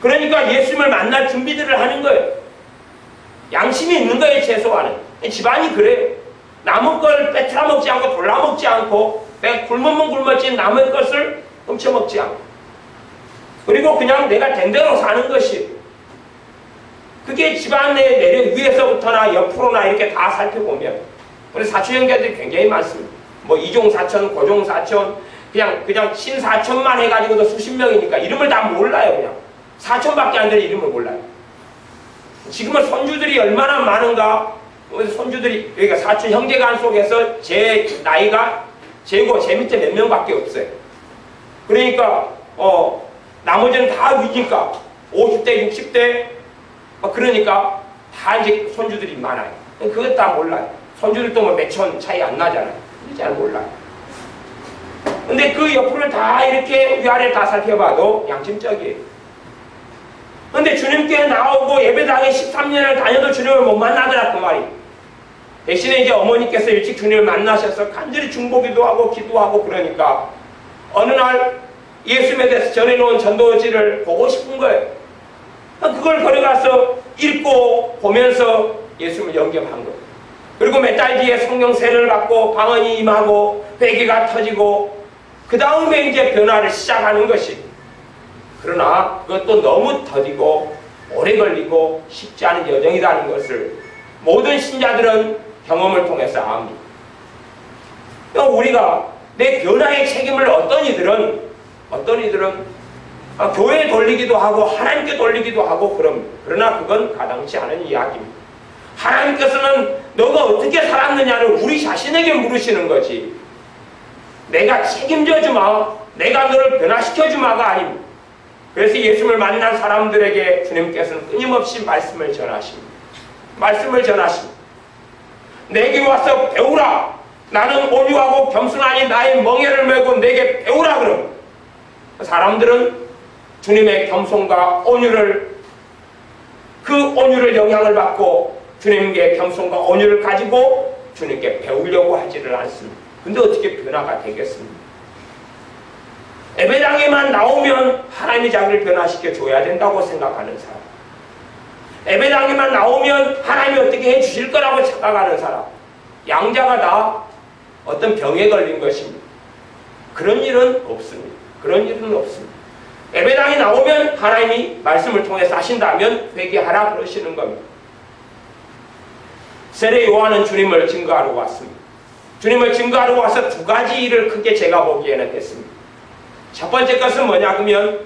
그러니까 예수님을 만날 준비들을 하는 거예요. 양심이 있는 거예요, 최소한은. 집안이 그래요. 남의 걸 빼트라 먹지 않고 돌라 먹지 않고 내가 굶으면 굶었지 남의 것을 훔쳐먹지 않고 그리고 그냥 내가 된 대로 사는 것이 그게 집안의 내려 위에서부터나 옆으로나 이렇게 다 살펴보면 우리 사촌 형제들이 굉장히 많습니다. 뭐 이종 사촌, 고종 사촌 그냥 신사촌만 해가지고도 수십 명이니까 이름을 다 몰라요. 그냥 사촌밖에 안 되는 이름을 몰라요. 지금은 손주들이 얼마나 많은가. 손주들이 그러니까 사촌 형제간 속에서 제 나이가 제고 제 밑에 몇 명밖에 없어요. 그러니까 나머지는 다 위니까 50대 60대 그러니까 다 이제 손주들이 많아요. 그것 다 몰라요. 손주들도 뭐 몇천 차이 안 나잖아요. 잘 몰라요. 근데 그 옆을 다 이렇게 위아래 다 살펴봐도 양심적이에요. 근데 주님께 나오고 예배당에 13년을 다녀도 주님을 못 만나더라 그 말이. 대신에 이제 어머니께서 일찍 주님을 만나셔서 간절히 중보기도 하고 기도하고 그러니까 어느 날 예수님에 대해서 전해놓은 전도지를 보고 싶은 거예요. 그걸 걸어가서 읽고 보면서 예수님을 영접한 거예요. 그리고 몇 달 뒤에 성령 세례를 받고 방언이 임하고 회개가 터지고 그 다음에 이제 변화를 시작하는 것이. 그러나 그것도 너무 더디고 오래 걸리고 쉽지 않은 여정이라는 것을 모든 신자들은 경험을 통해서 압니다. 우리가 내 변화의 책임을 어떤 이들은 교회에 돌리기도 하고 하나님께 돌리기도 하고 그러나 그건 가당치 않은 이야기입니다. 하나님께서는 너가 어떻게 살았느냐를 우리 자신에게 물으시는 거지 내가 책임져 주마, 내가 너를 변화시켜 주마가 아닙니다. 그래서 예수님을 만난 사람들에게 주님께서는 끊임없이 말씀을 전하십니다. 내게 와서 배우라. 나는 온유하고 겸손하니 나의 멍에를 메고 내게 배우라 그럼. 사람들은 주님의 겸손과 그 온유를 영향을 받고 주님께 겸손과 온유를 가지고 주님께 배우려고 하지를 않습니다. 근데 어떻게 변화가 되겠습니까? 예배당에만 나오면 하나님이 자기를 변화시켜 줘야 된다고 생각하는 사람, 예배당에만 나오면 하나님이 어떻게 해주실 거라고 착각하는 사람, 양자가 다 어떤 병에 걸린 것입니다. 그런 일은 없습니다. 예배당에 나오면 하나님이 말씀을 통해서 하신다면 회개하라 그러시는 겁니다. 세례 요한은 주님을 증거하러 왔습니다. 주님을 증거하러 와서 두 가지 일을 크게 제가 보기에는 했습니다. 첫 번째 것은 뭐냐 그러면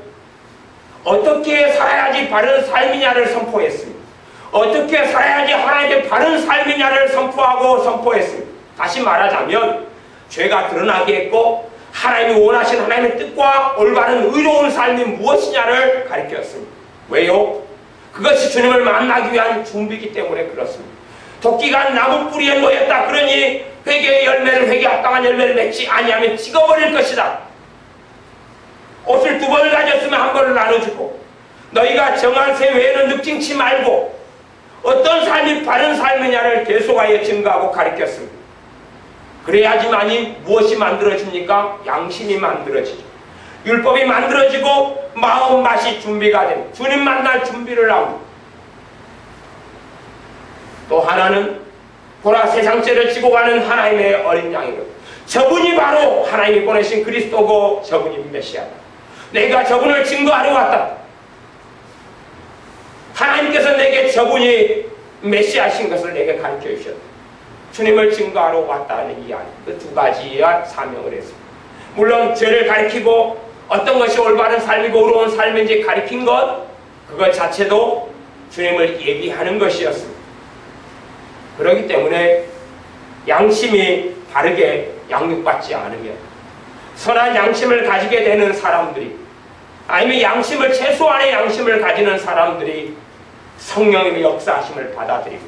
어떻게 살아야지 바른 삶이냐를 선포했습니다. 어떻게 살아야지 하나님의 바른 삶이냐를 선포했습니다. 다시 말하자면 죄가 드러나게 했고 하나님이 원하신 하나님의 뜻과 올바른 의로운 삶이 무엇이냐를 가르쳤습니다. 왜요? 그것이 주님을 만나기 위한 준비이기 때문에 그렇습니다. 도끼가 나무 뿌리에 놓였다. 그러니 회개의 열매를 합당한 열매를 맺지 아니하면 찍어버릴 것이다. 옷을 두 벌을 가졌으면 한 벌을 나눠주고 너희가 정한 새 외에는 늑증치 말고 어떤 삶이 바른 삶이냐를 계속하여 증거하고 가르쳤습니다. 그래야지만이 무엇이 만들어집니까? 양심이 만들어지죠. 율법이 만들어지고 마음 맛이 준비가 됩니다. 주님 만날 준비를 합니다. 또 하나는 보라 세상죄를 지고 가는 하나님의 어린 양이고 저분이 바로 하나님이 보내신 그리스도고 저분이 메시아다. 내가 저분을 증거하러 왔다. 하나님께서 내게 저분이 메시아신 것을 내게 가르쳐 주셨다. 주님을 증거하러 왔다는 이야기. 그 두 가지의 사명을 했습니다. 물론 죄를 가리키고 어떤 것이 올바른 삶이고 의로운 삶인지 가리킨 그것 자체도 주님을 얘기하는 것이었습니다. 그렇기 때문에 양심이 바르게 양육받지 않으면 선한 양심을 가지게 되는 사람들이 아니면 양심을 최소한의 양심을 가지는 사람들이 성령님의 역사하심을 받아들이고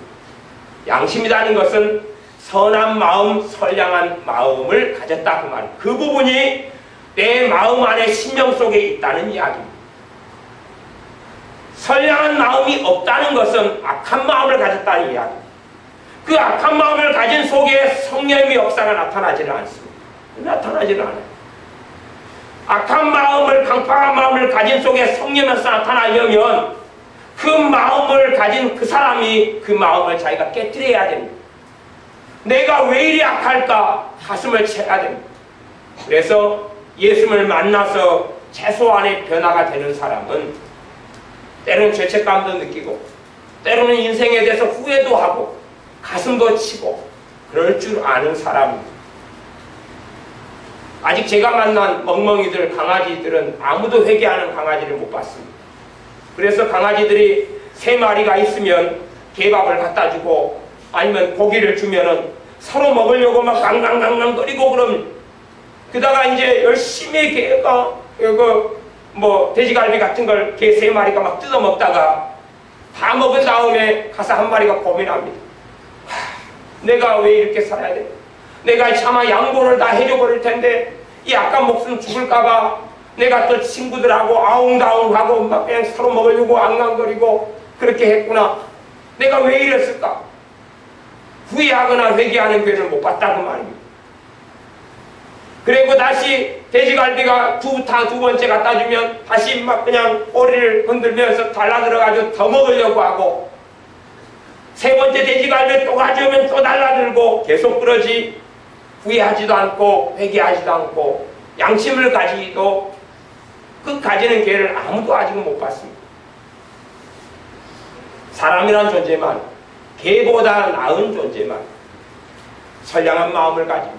양심이라는 것은 선한 마음, 선량한 마음을 가졌다 그 말이에요. 그 부분이 내 마음 안에 심령 속에 있다는 이야기입니다. 선량한 마음이 없다는 것은 악한 마음을 가졌다는 이야기. 그 악한 마음을 가진 속에 성령의 역사가 나타나지는 않습니다. 나타나지는 않아요. 악한 마음을, 강팍한 마음을 가진 속에 성령의 역사가 나타나려면 그 마음을 가진 그 사람이 그 마음을 자기가 깨뜨려야 됩니다. 내가 왜 이리 악할까? 가슴을 채야 됩니다. 그래서 예수님을 만나서 최소한의 변화가 되는 사람은 때로는 죄책감도 느끼고 때로는 인생에 대해서 후회도 하고 가슴도 치고 그럴 줄 아는 사람입니다. 아직 제가 만난 멍멍이들, 강아지들은 아무도 회개하는 강아지를 못 봤습니다. 그래서 강아지들이 3마리가 있으면 개밥을 갖다 주고 아니면 고기를 주면은 서로 먹으려고 막 강강강강 거리고 그러면 그다가 이제 열심히 개가 돼지갈비 같은 걸 개 3마리가 막 뜯어 먹다가 다 먹은 다음에 가서 한 마리가 고민합니다. 내가 왜 이렇게 살아야 돼? 내가 차마 양보를 다 해줘 버릴 텐데 이 약간 목숨 죽을까봐 내가 또 친구들하고 아웅다웅하고 막 그냥 서로 먹으려고 앙앙거리고 그렇게 했구나. 내가 왜 이랬을까? 후회하거나 회개하는 기회를 못 봤다고 말입니다. 그리고 다시 돼지갈비가 두 번째 갖다 주면 다시 막 그냥 꼬리를 흔들면서 달라들어가지고 더 먹으려고 하고 3번째 돼지갈비 또 가져오면 또 달라들고 계속 그러지 후회하지도 않고 회개하지도 않고 양심을 가지기도 그 가지는 기회를 아무도 아직은 못 봤습니다. 사람이란 존재만 개보다 나은 존재만 선량한 마음을 가집니다.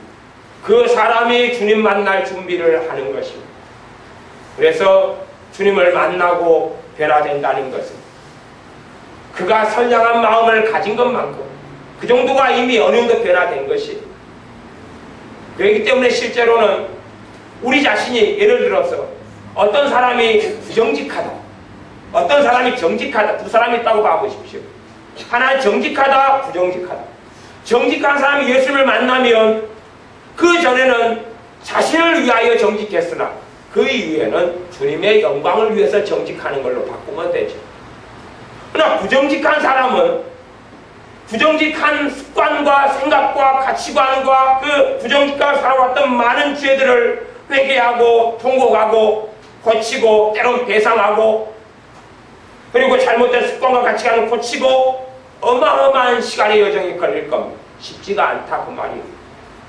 그 사람이 주님 만날 준비를 하는 것입니다. 그래서 주님을 만나고 변화된다는 것은 그가 선량한 마음을 가진 것만큼 그 정도가 이미 어느 정도 변화된 것이 그렇기 때문에 실제로는 우리 자신이 예를 들어서 어떤 사람이 부정직하다, 어떤 사람이 정직하다, 두 사람이 있다고 봐보십시오. 하나는 정직하다, 부정직하다. 정직한 사람이 예수님을 만나면 그 전에는 자신을 위하여 정직했으나 그 이후에는 주님의 영광을 위해서 정직하는 걸로 바꾸면 되죠. 그러나 부정직한 사람은 부정직한 습관과 생각과 가치관과 그 부정직하게 살아왔던 많은 죄들을 회개하고 통곡하고 고치고 때론 배상하고 그리고 잘못된 습관과 가치관을 고치고 어마어마한 시간의 여정이 걸릴 겁니다. 쉽지가 않다 그 말이에요.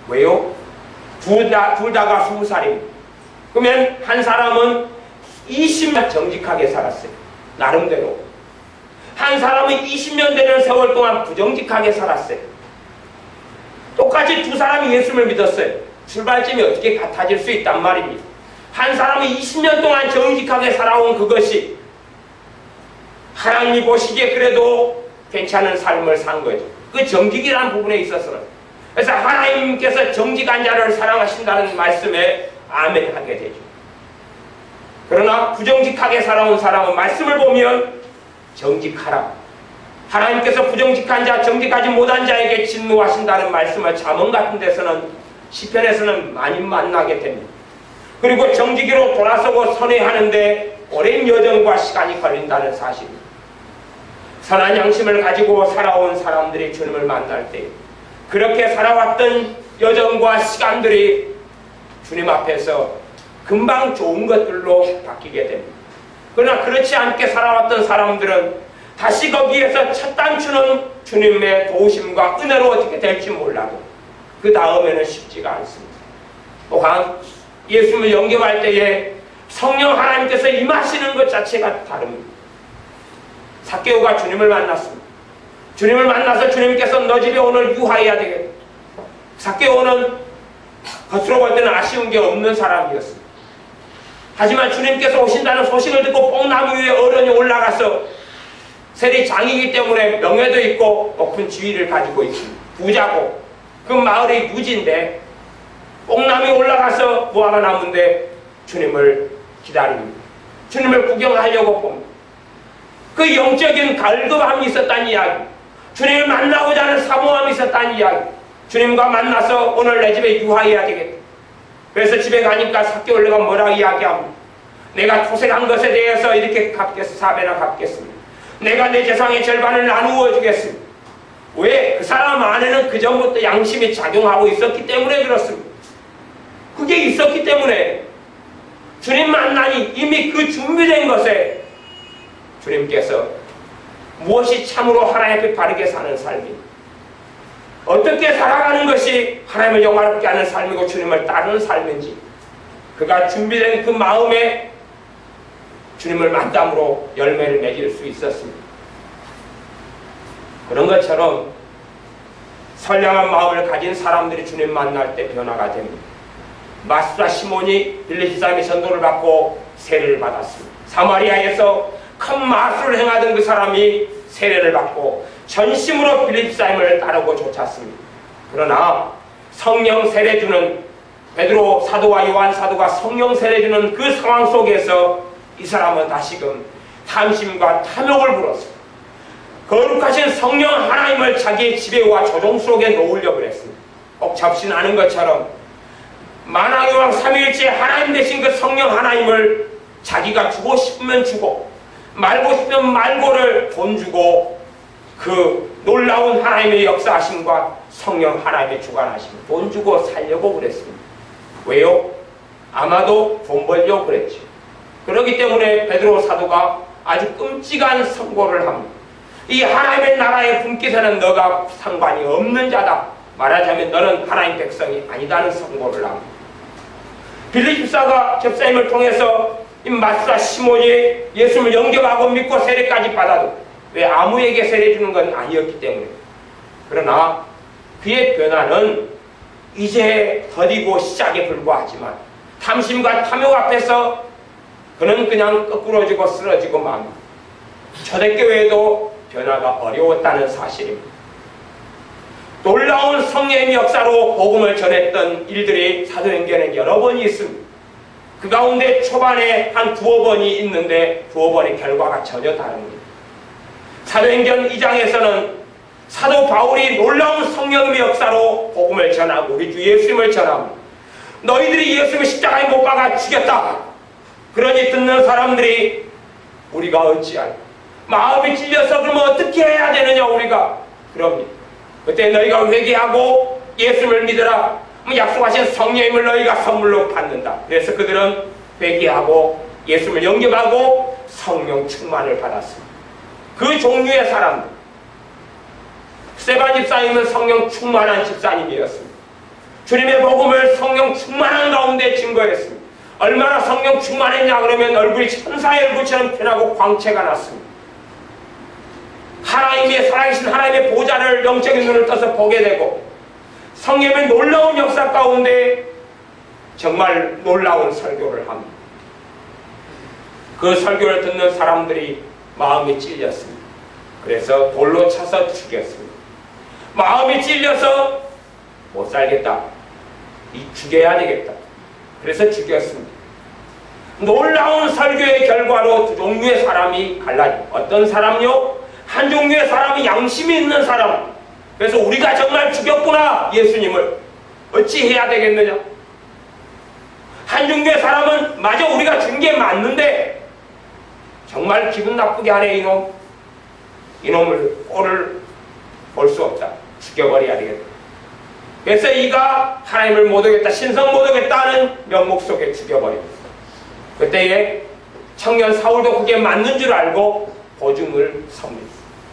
왜요? 둘 다가 20살입니다. 그러면 한 사람은 20년 정직하게 살았어요. 나름대로. 한 사람은 20년 되는 세월 동안 부정직하게 살았어요. 똑같이 두 사람이 예수님을 믿었어요. 출발점이 어떻게 같아질 수 있단 말입니다. 한 사람은 20년 동안 정직하게 살아온 그것이 하나님이 보시기에 그래도 괜찮은 삶을 산 거죠. 그 정직이라는 부분에 있어서는. 그래서 하나님께서 정직한 자를 사랑하신다는 말씀에 아멘 하게 되죠. 그러나 부정직하게 살아온 사람은 말씀을 보면 정직하라. 하나님께서 부정직한 자, 정직하지 못한 자에게 진노하신다는 말씀을 잠언 같은 데서는 시편에서는 많이 만나게 됩니다. 그리고 정직으로 돌아서고 선회하는데 오랜 여정과 시간이 걸린다는 사실입니다. 선한 양심을 가지고 살아온 사람들이 주님을 만날 때 그렇게 살아왔던 여정과 시간들이 주님 앞에서 금방 좋은 것들로 바뀌게 됩니다. 그러나 그렇지 않게 살아왔던 사람들은 다시 거기에서 첫 단추는 주님의 도우심과 은혜로 어떻게 될지 몰라도 그 다음에는 쉽지가 않습니다. 또한 예수님을 영접할 때에 성령 하나님께서 임하시는 것 자체가 다릅니다. 삭개오가 주님을 만났습니다. 주님을 만나서 주님께서 너 집에 오늘 유하여야 되겠다. 삭개오는 겉으로 볼 때는 아쉬운 게 없는 사람이었습니다. 하지만 주님께서 오신다는 소식을 듣고 뽕나무 위에 어른이 올라가서 세리장이기 때문에 명예도 있고 높은 지위를 가지고 있습니다. 부자고 그 마을의 무지인데 뽕나무에 올라가서 무화과 나무인데 주님을 기다립니다. 주님을 구경하려고 봅니다. 그 영적인 갈급함이 있었다는 이야기, 주님을 만나고자 하는 사모함이 있었다는 이야기, 주님과 만나서 오늘 내 집에 유하여야 되겠다. 그래서 집에 가니까 삭개오가 뭐라고 이야기합니다. 내가 토색한 것에 대해서 이렇게 갚겠습니다. 4배나 갚겠습니다. 내가 내 재산의 절반을 나누어 주겠습니다. 왜? 그 사람 안에는 그전부터 양심이 작용하고 있었기 때문에 그렇습니다. 그게 있었기 때문에 주님 만나니 이미 그 준비된 것에 주님께서 무엇이 참으로 하나님 앞에 바르게 사는 삶이, 어떻게 살아가는 것이 하나님을 영화롭게 하는 삶이고 주님을 따르는 삶인지 그가 준비된 그 마음에 주님을 만남으로 열매를 맺을 수 있었습니다. 그런 것처럼 선량한 마음을 가진 사람들이 주님 만날 때 변화가 됩니다. 마스다 시몬이 빌립 사람의 전도를 받고 세례를 받았습니다. 사마리아에서 큰 마술을 행하던 그 사람이 세례를 받고 전심으로 빌립 사람을 따르고 쫓았습니다. 그러나 성령 세례주는 베드로 사도와 요한 사도가 성령 세례주는 그 상황 속에서 이 사람은 다시금 탐심과 탐욕을 불었습니다. 거룩하신 성령 하나님을 자기의 지배와 조종 속에 놓으려고 했습니다. 꼭 잡신 아는 것처럼 만왕의 삼위일체 하나님 되신 그 성령 하나님을 자기가 주고 싶으면 주고 말고 싶으면 말고를 돈 주고 그 놀라운 하나님의 역사하심과 성령 하나님의 주관하심 돈 주고 살려고 그랬습니다. 왜요? 아마도 돈 벌려고 그랬죠. 그렇기 때문에 베드로 사도가 아주 끔찍한 선고를 합니다. 이 하나님의 나라의 분깃에는 너가 상관이 없는 자다. 말하자면 너는 하나님 백성이 아니다는 선고를 합니다. 빌립 집사가 집사님을 통해서 이 마스다 시몬이 예수를 영접하고 믿고 세례까지 받아도 왜 아무에게 세례 주는 건 아니었기 때문에, 그러나 그의 변화는 이제 더디고 시작에 불과하지만 탐심과 탐욕 앞에서 그는 그냥 거꾸러지고 쓰러지고 맙니다. 초대교회도 변화가 어려웠다는 사실입니다. 놀라운 성령의 역사로 복음을 전했던 일들이 사도행전에 여러 번이 있습니다. 그 가운데 초반에 한 두어 번이 있는데 두어 번의 결과가 전혀 다릅니다. 사도행전 2장에서는 사도 바울이 놀라운 성령의 역사로 복음을 전하고 우리 주 예수님을 전합니다. 너희들이 예수님을 십자가에 못 박아 죽였다. 그러니 듣는 사람들이 우리가 어찌할 마음이 찔려서 그러면 어떻게 해야 되느냐 우리가 그럽니다. 그때 너희가 회개하고 예수님을 믿으라. 약속하신 성령님을 너희가 선물로 받는다. 그래서 그들은 회개하고 예수님을 영접하고 성령 충만을 받았습니다. 그 종류의 사람들. 스데반 집사님은 성령 충만한 집사님이었습니다. 주님의 복음을 성령 충만한 가운데 증거했습니다. 얼마나 성령 충만했냐 그러면 얼굴이 천사의 얼굴처럼 변하고 광채가 났습니다. 하나님의 살아계신 하나님의 보좌를 영적인 눈을 떠서 보게 되고 성령의 놀라운 역사 가운데 정말 놀라운 설교를 합니다. 그 설교를 듣는 사람들이 마음이 찔렸습니다. 그래서 돌로 차서 죽였습니다. 마음이 찔려서 못 살겠다. 죽여야 되겠다. 그래서 죽였습니다. 놀라운 설교의 결과로 두 종류의 사람이 갈라집니다. 어떤 사람요? 한 종류의 사람이 양심이 있는 사람. 그래서 우리가 정말 죽였구나 예수님을 어찌 해야 되겠느냐. 한 종류의 사람은 마저 우리가 준 게 맞는데 정말 기분 나쁘게 하네 이놈. 이놈을 꼴을 볼 수 없다. 죽여버려야 되겠다. 그래서 이가 하나님을 못 오겠다, 신성 못 오겠다는 면목 속에 죽여버립니다. 그때에 청년 사울도 그게 맞는 줄 알고 보증을 섭니다.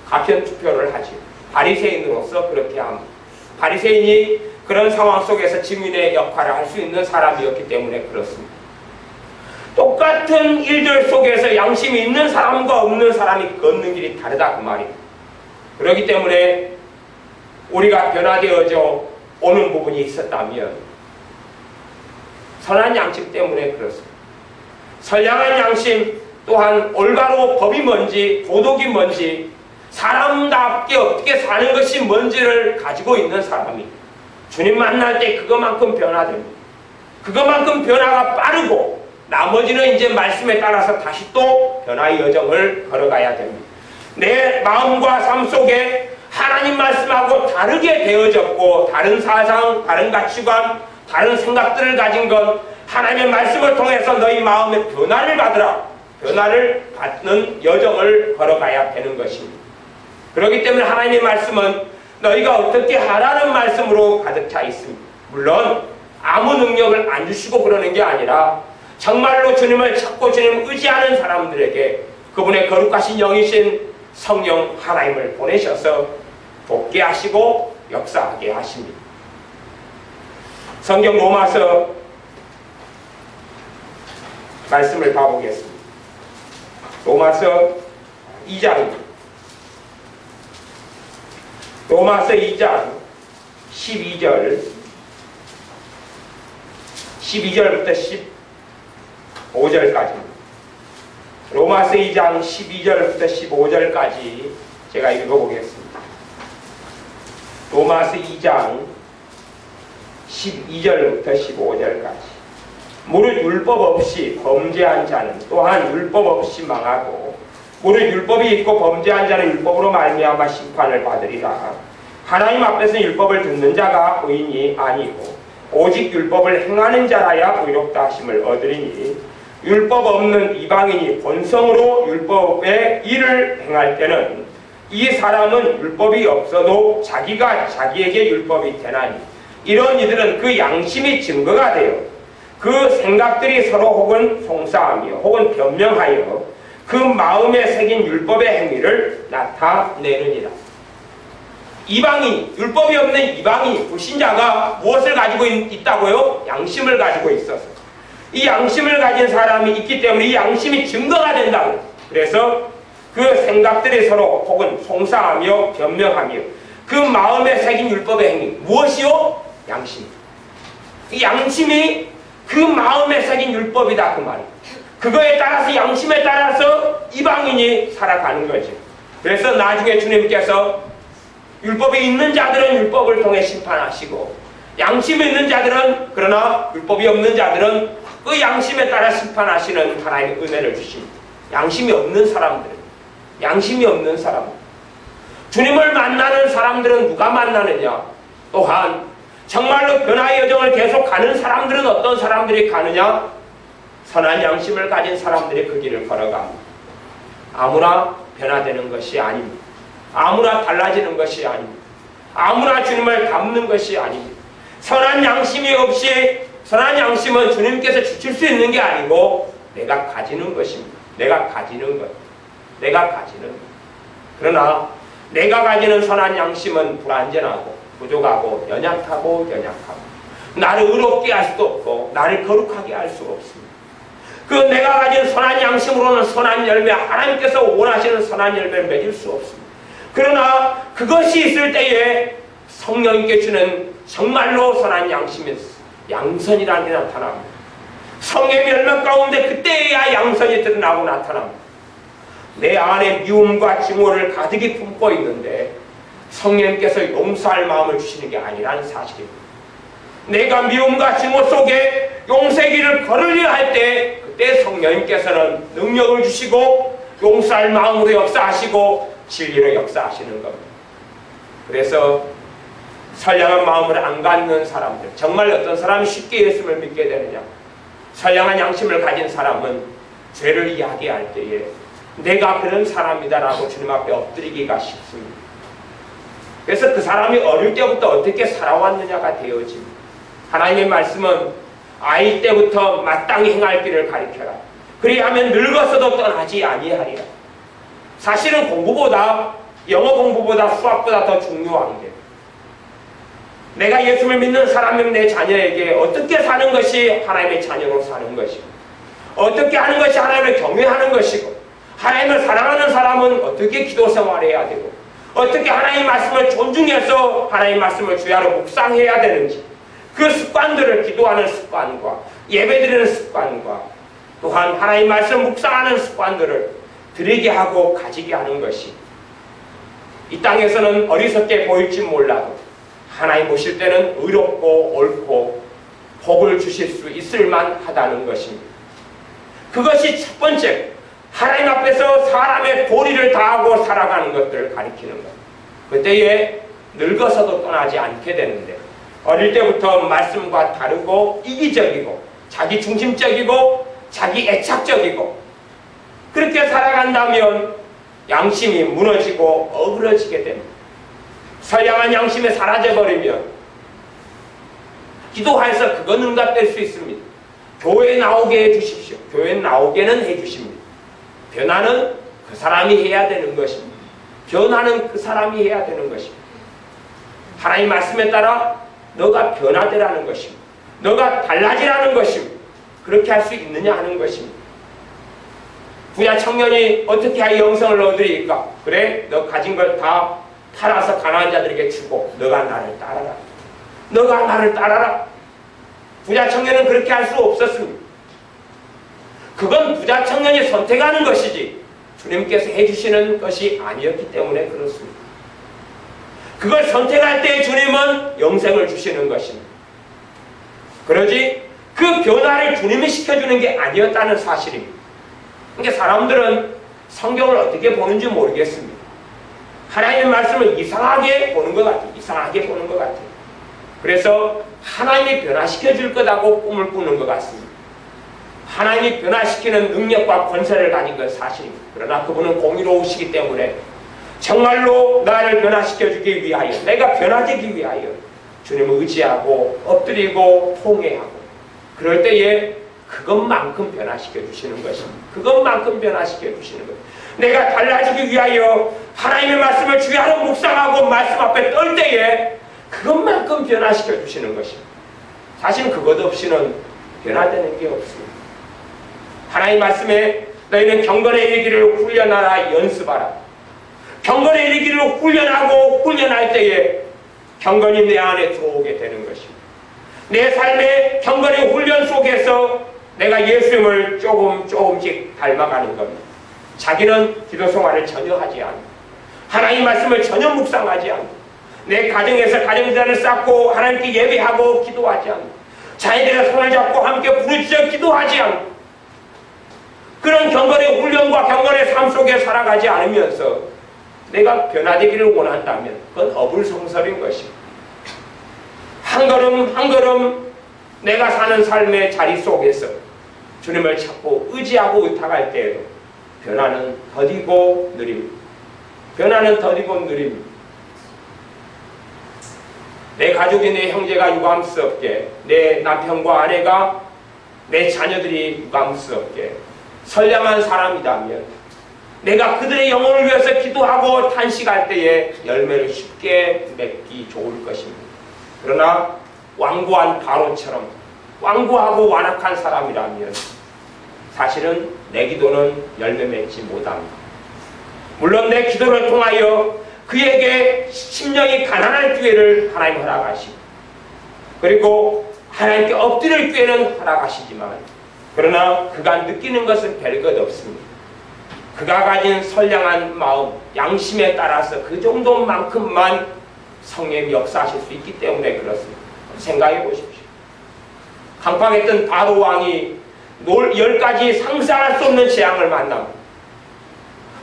가편 투표를 하지. 바리새인으로서 그렇게 합니다. 바리새인이 그런 상황 속에서 증인의 역할을 할 수 있는 사람이었기 때문에 그렇습니다. 똑같은 일들 속에서 양심이 있는 사람과 없는 사람이 걷는 길이 다르다 그 말입니다. 그렇기 때문에 우리가 변화되어져 오는 부분이 있었다면 선한 양심 때문에 그렇습니다. 선량한 양심 또한 올바로 법이 뭔지 도덕이 뭔지 사람답게 어떻게 사는 것이 뭔지를 가지고 있는 사람이 주님 만날 때 그것만큼 변화됩니다. 그것만큼 변화가 빠르고 나머지는 이제 말씀에 따라서 다시 또 변화의 여정을 걸어가야 됩니다. 내 마음과 삶 속에 하나님 말씀하고 다르게 되어졌고 다른 사상, 다른 가치관, 다른 생각들을 가진 건 하나님의 말씀을 통해서 너희 마음의 변화를 받으라. 변화를 받는 여정을 걸어가야 되는 것입니다. 그렇기 때문에 하나님의 말씀은 너희가 어떻게 하라는 말씀으로 가득 차 있습니다. 물론 아무 능력을 안 주시고 그러는 게 아니라 정말로 주님을 찾고 주님을 의지하는 사람들에게 그분의 거룩하신 영이신 성령 하나님을 보내셔서 돕게 하시고 역사하게 하십니다. 성경 로마서 말씀을 봐보겠습니다. 로마서 2장입니다. 로마서 2장 12절부터 15절까지입니다. 로마서 2장 12절부터 15절까지 제가 읽어보겠습니다. 로마서 2장 12절부터 15절까지. 무릇 율법 없이 범죄한 자는 또한 율법 없이 망하고 무릇 율법이 있고 범죄한 자는 율법으로 말미암아 심판을 받으리라. 하나님 앞에서 율법을 듣는 자가 의인이 아니고 오직 율법을 행하는 자라야 의롭다 하심을 얻으리니 율법 없는 이방인이 본성으로 율법의 일을 행할 때는 이 사람은 율법이 없어도 자기가 자기에게 율법이 되나니 이런 이들은 그 양심이 증거가 되어 그 생각들이 서로 혹은 송사하며 혹은 변명하여 그 마음에 새긴 율법의 행위를 나타내느니라. 이방인, 율법이 없는 이방인, 불신자가 무엇을 가지고 있다고요? 양심을 가지고 있어서 이 양심을 가진 사람이 있기 때문에 이 양심이 증거가 된다고. 그래서 그 생각들이 서로 혹은 송사하며 변명하며 그 마음에 새긴 율법의 행위 무엇이요? 양심. 이 양심이 그 마음에 새긴 율법이다 그 말이에요. 그거에 따라서 양심에 따라서 이방인이 살아가는 거죠. 그래서 나중에 주님께서 율법이 있는 자들은 율법을 통해 심판하시고 양심이 있는 자들은 그러나 율법이 없는 자들은 그 양심에 따라 심판하시는 하나님의 은혜를 주십니다. 양심이 없는 사람들 주님을 만나는 사람들은 누가 만나느냐? 또한 정말로 변화의 여정을 계속 가는 사람들은 어떤 사람들이 가느냐? 선한 양심을 가진 사람들이 그 길을 걸어갑니다. 아무나 변화되는 것이 아닙니다. 아무나 달라지는 것이 아닙니다. 아무나 주님을 닮는 것이 아닙니다. 선한 양심이 없이 선한 양심은 주님께서 주실 수 있는 게 아니고 내가 가지는 것입니다. 내가 가지는 것. 그러나 내가 가지는 선한 양심은 불완전하고 부족하고 연약하고 나를 의롭게 할 수도 없고 나를 거룩하게 할 수가 없습니다. 그 내가 가진 선한 양심으로는 선한 열매, 하나님께서 원하시는 선한 열매를 맺을 수 없습니다. 그러나 그것이 있을 때에 성령님께 주는 정말로 선한 양심인 양선이라는 게 나타납니다. 성의 열매 가운데 그때야 양선이 드러나고 나타납니다. 내 안에 미움과 증오를 가득히 품고 있는데 성령님께서 용서할 마음을 주시는 게 아니라는 사실입니다. 내가 미움과 증오 속에 용서의 길을 걸으려 할 때 그때 성령님께서는 능력을 주시고 용서할 마음으로 역사하시고 진리로 역사하시는 겁니다. 그래서 선량한 마음을 안 갖는 사람들, 정말 어떤 사람이 쉽게 예수를 믿게 되느냐? 선량한 양심을 가진 사람은 죄를 이야기할 때에 내가 그런 사람이다라고 주님 앞에 엎드리기가 쉽습니다. 그래서 그 사람이 어릴 때부터 어떻게 살아왔느냐가 되어집니다. 하나님의 말씀은 아이 때부터 마땅히 행할 길을 가르쳐라. 그리하면 늙어서도 떠나지 아니하리라. 사실은 공부보다 영어 공부보다 수학보다 더 중요한 게 내가 예수를 믿는 사람인 내 자녀에게 어떻게 사는 것이 하나님의 자녀로 사는 것이고 어떻게 하는 것이 하나님을 경외하는 것이고 하나님을 사랑하는 사람은 어떻게 기도 생활해야 되고 어떻게 하나님의 말씀을 존중해서 하나님의 말씀을 주야로 묵상해야 되는지 그 습관들을 기도하는 습관과 예배드리는 습관과 또한 하나님의 말씀을 묵상하는 습관들을 들이게 하고 가지게 하는 것이 이 땅에서는 어리석게 보일지 몰라도 하나님 보실 때는 의롭고 옳고 복을 주실 수 있을 만하다는 것입니다. 그것이 첫 번째 하나님 앞에서 사람의 도리를 다하고 살아가는 것들을 가리키는 것. 그때에 늙어서도 떠나지 않게 되는데 어릴 때부터 말씀과 다르고 이기적이고 자기 중심적이고 자기 애착적이고 그렇게 살아간다면 양심이 무너지고 어그러지게 됩니다. 선량한 양심이 사라져버리면 기도해서 그거 능가될 수 있습니다. 교회에 나오게 해주십시오. 교회에 나오게는 해주십니다. 변화는 그 사람이 해야 되는 것입니다. 변화는 그 사람이 해야 되는 것입니다. 하나님 말씀에 따라 너가 변화되라는 것입니다. 너가 달라지라는 것입니다. 그렇게 할 수 있느냐 하는 것입니다. 부자 청년이 어떻게 하여 영생을 얻으리까? 그래, 너 가진 걸 다 팔아서 가난한 자들에게 주고 너가 나를 따라라. 너가 나를 따라라. 부자 청년은 그렇게 할 수 없었습니다. 그건 부자 청년이 선택하는 것이지 주님께서 해주시는 것이 아니었기 때문에 그렇습니다. 그걸 선택할 때 주님은 영생을 주시는 것입니다. 그러지 그 변화를 주님이 시켜주는 게 아니었다는 사실입니다. 그러니까 사람들은 성경을 어떻게 보는지 모르겠습니다. 하나님의 말씀을 이상하게 보는 것 같아요. 이상하게 보는 것 같아요. 그래서 하나님이 변화시켜 줄 거라고 꿈을 꾸는 것 같습니다. 하나님이 변화시키는 능력과 권세를 가진 건 사실입니다. 그러나 그분은 공의로우시기 때문에 정말로 나를 변화시켜 주기 위하여, 내가 변화되기 위하여 주님을 의지하고 엎드리고 통회하고 그럴 때에 그것만큼 변화시켜 주시는 것입니다. 그것만큼 변화시켜 주시는 것. 내가 달라지기 위하여 하나님의 말씀을 주야로 묵상하고 말씀 앞에 떨 때에 그것만큼 변화시켜 주시는 것입니다. 사실 그것 없이는 변화되는 게 없습니다. 하나님 말씀에 너희는 경건에 이르기를 훈련하라, 연습하라. 경건에 이르기를 훈련하고 훈련할 때에 경건이 내 안에 들어오게 되는 것입니다. 내 삶의 경건의 훈련 속에서 내가 예수님을 조금씩 닮아가는 겁니다. 자기는 기도 생활을 전혀 하지 않고 하나님 말씀을 전혀 묵상하지 않고 내 가정에서 가정자를 쌓고 하나님께 예배하고 기도하지 않고 자녀들의 손을 잡고 함께 부르짖어 기도하지 않고 그런 경건의 훈련과 경건의 삶 속에 살아가지 않으면서 내가 변화되기를 원한다면 그건 어불성설인 것입니다. 한 걸음 한 걸음 내가 사는 삶의 자리 속에서 주님을 찾고 의지하고 의탁할 때에도 변화는 더디고 느립니다. 변화는 더디고 느립니다. 내 가족이, 내 형제가 유감스럽게, 내 남편과 아내가, 내 자녀들이 유감스럽게 선량한 사람이라면 내가 그들의 영혼을 위해서 기도하고 탄식할 때에 열매를 쉽게 맺기 좋을 것입니다. 그러나 완고한 바로처럼 완고하고 완악한 사람이라면 사실은 내 기도는 열매 맺지 못합니다. 물론 내 기도를 통하여 그에게 심령이 가난할 기회를 하나님 허락하시고 그리고 하나님께 엎드릴 기회는 허락하시지만 그러나 그가 느끼는 것은 별것 없습니다. 그가 가진 선량한 마음, 양심에 따라서 그 정도만큼만 성령이 역사하실 수 있기 때문에 그렇습니다. 생각해 보십시오. 강팍했던 바로 왕이 10가지 상상할 수 없는 재앙을 만납니다.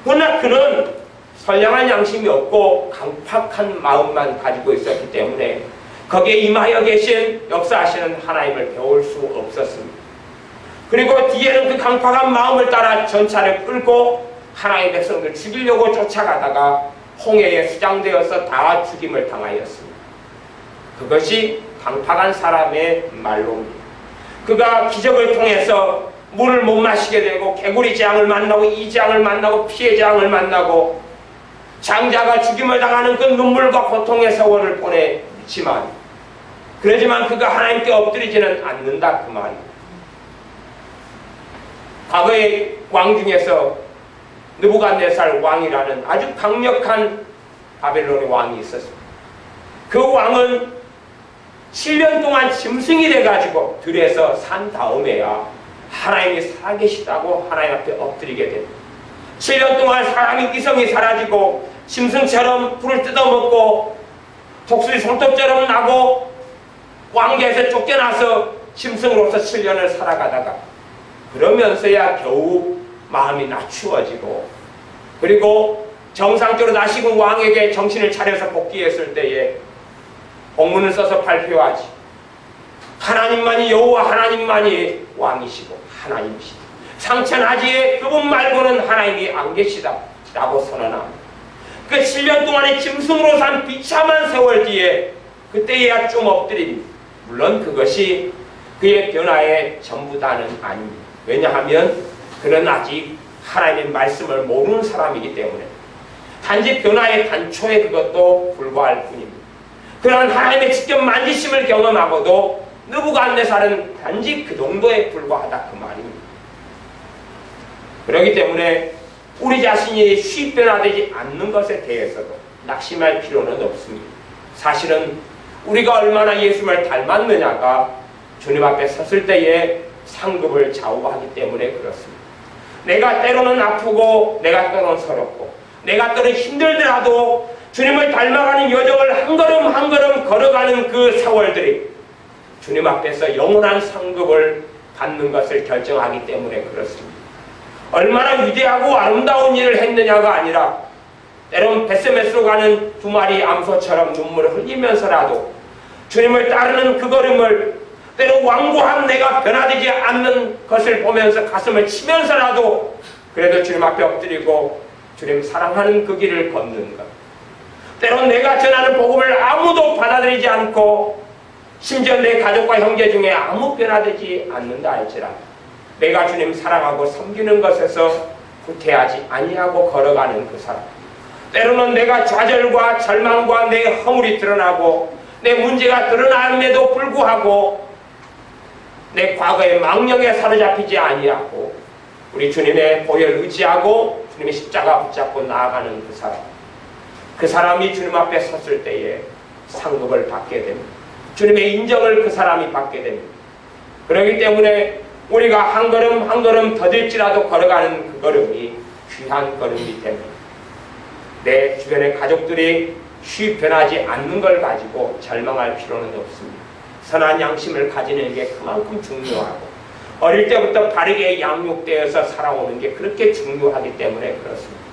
그러나 그는 선량한 양심이 없고 강팍한 마음만 가지고 있었기 때문에 거기에 임하여 계신 역사하시는 하나님을 배울 수 없었습니다. 그리고 뒤에는 그 강팍한 마음을 따라 전차를 끌고 하나님의 백성들 죽이려고 쫓아가다가 홍해에 수장되어서 다 죽임을 당하였습니다. 그것이 강팍한 사람의 말로입니다. 그가 기적을 통해서 물을 못 마시게 되고 개구리 재앙을 만나고 이 재앙을 만나고 피해 재앙을 만나고 장자가 죽임을 당하는 그 눈물과 고통의 세월을 보내지만 그러지만 그가 하나님께 엎드리지는 않는다 그 말입니다. 과거의 왕 중에서 느부갓네살 왕이라는 아주 강력한 바벨론의 왕이 있었습니다. 그 왕은 7년 동안 짐승이 돼가지고 들에서 산 다음에야 하나님이 살아계시다고 하나님 앞에 엎드리게 됩니다. 7년 동안 사람의 이성이 사라지고 짐승처럼 불을 뜯어먹고 독수리 손톱처럼 나고 왕계에서 쫓겨나서 짐승으로서 7년을 살아가다가 그러면서야 겨우 마음이 낮추어지고 그리고 정상적으로 나시고 왕에게 정신을 차려서 복귀했을 때에 공문을 써서 발표하지. 하나님만이 여호와 하나님만이 왕이시고 하나님이시다. 상천하지에 그분 말고는 하나님이 안 계시다 라고 선언합니다. 그 7년 동안의 짐승으로 산 비참한 세월 뒤에 그때야 좀 엎드립니다. 물론 그것이 그의 변화의 전부다는 아닙니다. 왜냐하면 그는 아직 하나님의 말씀을 모르는 사람이기 때문에 단지 변화의 단초에 그것도 불과할 뿐입니다. 그러한 하나님의 직접 만지심을 경험하고도 느부갓네살은 단지 그 정도에 불과하다 그 말입니다. 그렇기 때문에 우리 자신이 쉽게 변화되지 않는 것에 대해서도 낙심할 필요는 없습니다. 사실은 우리가 얼마나 예수님을 닮았느냐가 주님 앞에 섰을 때의 상급을 좌우하기 때문에 그렇습니다. 내가 때로는 아프고 내가 때로는 서럽고 내가 때로는 힘들더라도 주님을 닮아가는 여정을 한 걸음 한 걸음 걸어가는 그 세월들이 주님 앞에서 영원한 상급을 받는 것을 결정하기 때문에 그렇습니다. 얼마나 위대하고 아름다운 일을 했느냐가 아니라 때론 벳세메스로 가는 두 마리 암소처럼 눈물을 흘리면서라도 주님을 따르는 그 걸음을 때로 완고한 내가 변화되지 않는 것을 보면서 가슴을 치면서라도 그래도 주님 앞에 엎드리고 주님 사랑하는 그 길을 걷는 것. 때론 내가 전하는 복음을 아무도 받아들이지 않고 심지어 내 가족과 형제 중에 아무 변화되지 않는다 할지라도 내가 주님 사랑하고 섬기는 것에서 후퇴하지 아니하고 걸어가는 그 사람. 때로는 내가 좌절과 절망과 내 허물이 드러나고 내 문제가 드러남에도 불구하고 내 과거의 망령에 사로잡히지 아니하고 우리 주님의 보혈 의지하고 주님의 십자가 붙잡고 나아가는 그 사람. 그 사람이 주님 앞에 섰을 때에 상급을 받게 됩니다. 주님의 인정을 그 사람이 받게 됩니다. 그렇기 때문에 우리가 한 걸음 한 걸음 더딜지라도 걸어가는 그 걸음이 귀한 걸음이 됩니다. 내 주변의 가족들이 쉽게 변하지 않는 걸 가지고 절망할 필요는 없습니다. 선한 양심을 가지는 게 그만큼 중요하고 어릴 때부터 바르게 양육되어서 살아오는 게 그렇게 중요하기 때문에 그렇습니다.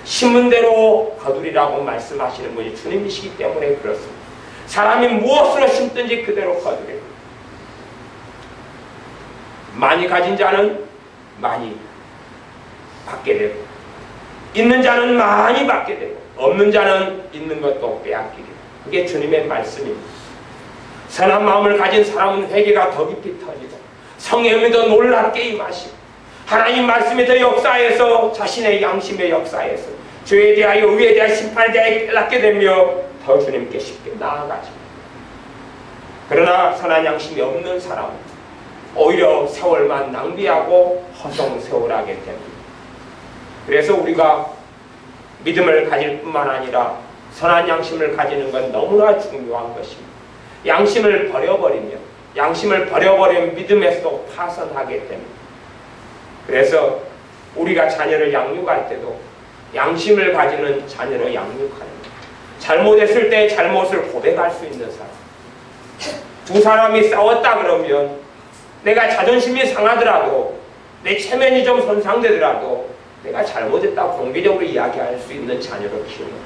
심은 대로 거두리라고 말씀하시는 분이 주님이시기 때문에 그렇습니다. 사람이 무엇으로 심든지 그대로 거두리. 많이 가진 자는 많이 받게 되고 있는 자는 많이 받게 되고 없는 자는 있는 것도 빼앗기게 되고 그게 주님의 말씀입니다. 선한 마음을 가진 사람은 회개가 더 깊이 터지고 성령이 더 놀랍게 임하시고 하나님 말씀이 더 역사에서 자신의 양심의 역사에서 죄에 대하여 의에 대한 심판에 대하여 깨닫게 되며 더 주님께 쉽게 나아가죠. 그러나 선한 양심이 없는 사람은 오히려 세월만 낭비하고 허송세월하게 됩니다. 그래서 우리가 믿음을 가질 뿐만 아니라 선한 양심을 가지는 건 너무나 중요한 것입니다. 양심을 버려버리면 믿음에서도 파선하게 됩니다. 그래서 우리가 자녀를 양육할 때도 양심을 가지는 자녀를 양육하는 것. 잘못했을 때 잘못을 고백할 수 있는 사람. 두 사람이 싸웠다 그러면 내가 자존심이 상하더라도 내 체면이 좀 손상되더라도 내가 잘못했다고 공개적으로 이야기할 수 있는 자녀로 키우는 것.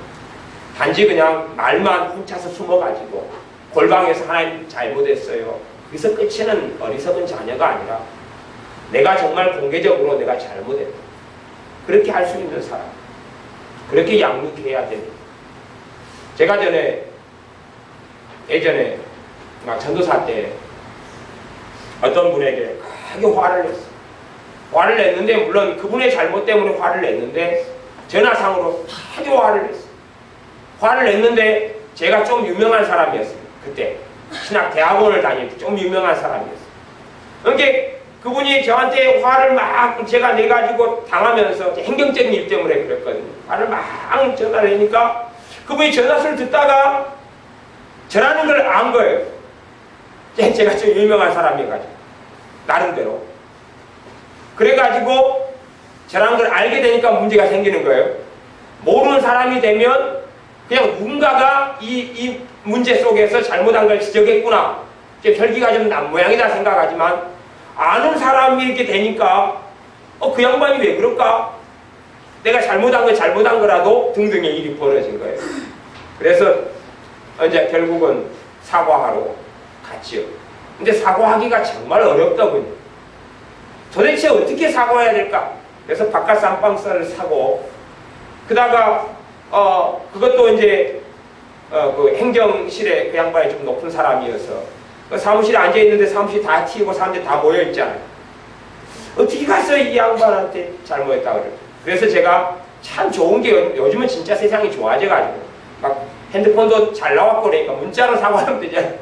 단지 그냥 말만 훔쳐서 숨어가지고 골방에서 하나님 잘못했어요. 거기서 끝이는 어리석은 자녀가 아니라 내가 정말 공개적으로 내가 잘못했다. 그렇게 할 수 있는 사람. 그렇게 양육해야 됩니다. 제가 예전에 전도사 때 어떤 분에게 크게 화를 냈어요. 화를 냈는데 물론 그분의 잘못 때문에 화를 냈는데 전화상으로 크게 화를 냈어요. 화를 냈는데 제가 좀 유명한 사람이었어요. 그때 신학대학원을 다닐 때 좀 유명한 사람이었어요. 그러니까 그분이 저한테 화를 막 제가 내가지고 당하면서 행정적인 일 때문에 그랬거든요. 화를 막 전화를 하니까 그분이 전화를 듣다가 저라는 걸 안 거예요. 제가 좀 유명한 사람이어가지고 나름대로 그래가지고 저라는 걸 알게 되니까 문제가 생기는 거예요. 모르는 사람이 되면 그냥 누군가가 이 문제 속에서 잘못한 걸 지적했구나. 혈기가 좀 난 모양이다 생각하지만 아는 사람이 이렇게 되니까 그 양반이 왜 그럴까? 내가 잘못한 거라도 등등의 일이 벌어진 거예요. 그래서 이제 결국은 사과하러 갔지요. 근데 사과하기가 정말 어렵더군요. 도대체 어떻게 사고해야 될까? 그래서 바깥 쌈방살을 사고, 그다가 그것도 이제 그 행정실에 그 양반이 좀 높은 사람이어서 그 사무실에 앉아 있는데 사무실 다 튀고 사람들이 다 모여 있잖아요. 어떻게 가서 이 양반한테 잘못했다 그래요. 그래서 제가 참 좋은 게 요즘은 진짜 세상이 좋아져가지고 막 핸드폰도 잘 나왔고 그러니까 문자로 사과하면 되잖아요.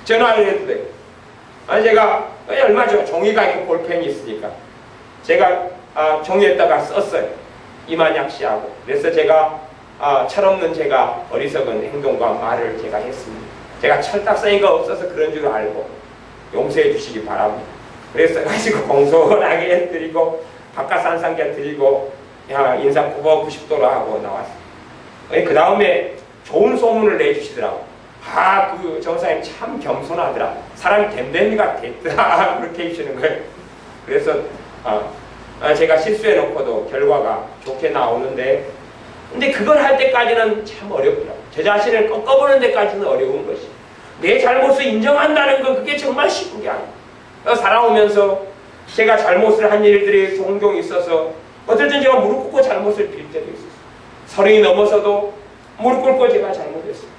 전화를 해도 돼요. 아니 제가 얼마 전에 종이가 있고 볼펜이 있으니까 제가 종이에다가 썼어요. 이만약 씨하고. 그래서 제가 철없는 제가 어리석은 행동과 말을 제가 했습니다. 제가 철딱서니가 없어서 그런 줄 알고 용서해 주시기 바랍니다. 그래서 가지고 공손하게 드리고 바깥산상자 드리고 인사 90도로 하고 나왔어요. 그 다음에 좋은 소문을 내주시더라고. 그 정사님 참 겸손하더라. 사람이 댐댐이가 됐더라. 그렇게 해주시는 거예요. 그래서 제가 실수해놓고도 결과가 좋게 나오는데, 근데 그걸 할 때까지는 참 어렵더라고. 제 자신을 꺾어보는 데까지는 어려운 것이. 내 잘못을 인정한다는 건 그게 정말 쉬운 게 아니에요. 살아오면서 제가 잘못을 한 일들이 종종 있어서 어떨 땐 제가 무릎 꿇고 잘못을 빌 때도 있었어요. 30이 넘어서도 무릎 꿇고 제가 잘못했어요.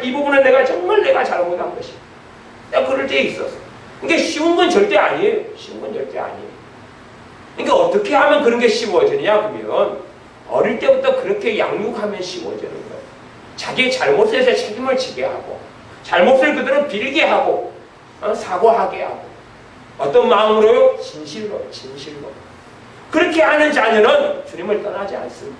이 부분은 정말 내가 잘못한 것이야. 내가 그럴 때 있었어. 이게 쉬운 건 절대 아니에요. 쉬운 건 절대 아니에요. 그러니까 어떻게 하면 그런 게 쉬워지냐 그러면 어릴 때부터 그렇게 양육하면 쉬워지는 거예요. 자기의 잘못에 대해서 책임을 지게 하고 잘못을 그대로 빌게 하고 사과하게 하고 어떤 마음으로요? 진실로. 그렇게 하는 자녀는 주님을 떠나지 않습니다.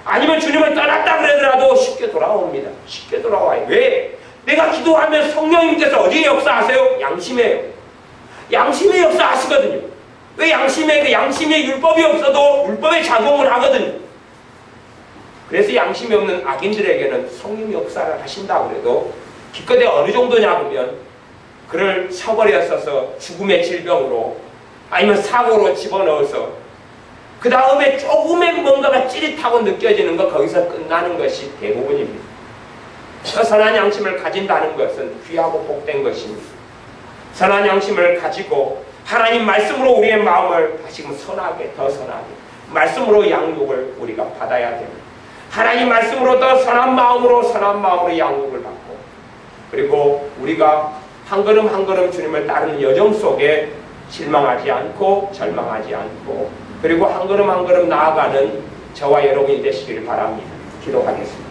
아니면 주님을 떠났다 그러더라도 쉽게 돌아옵니다. 쉽게 돌아와요. 왜? 내가 기도하면 성령님께서 어디에 역사하세요? 양심에요. 양심의 역사하시거든요. 왜 양심에 율법이 없어도 율법의 작용을 하거든요. 그래서 양심이 없는 악인들에게는 성령이 역사를 하신다고 그래도 기껏해 어느 정도냐 그러면 그를 쳐버렸어서 죽음의 질병으로 아니면 사고로 집어넣어서 그 다음에 조금의 뭔가가 찌릿하고 느껴지는 것 거기서 끝나는 것이 대부분입니다. 선한 양심을 가진다는 것은 귀하고 복된 것입니다. 선한 양심을 가지고 하나님 말씀으로 우리의 마음을 다시금 더 선하게 말씀으로 양육을 우리가 받아야 됩니다. 하나님 말씀으로 더 선한 마음으로 양육을 받고 그리고 우리가 한 걸음 한 걸음 주님을 따르는 여정 속에 실망하지 않고 절망하지 않고 그리고 한 걸음 한 걸음 나아가는 저와 여러분이 되시기를 바랍니다. 기도하겠습니다.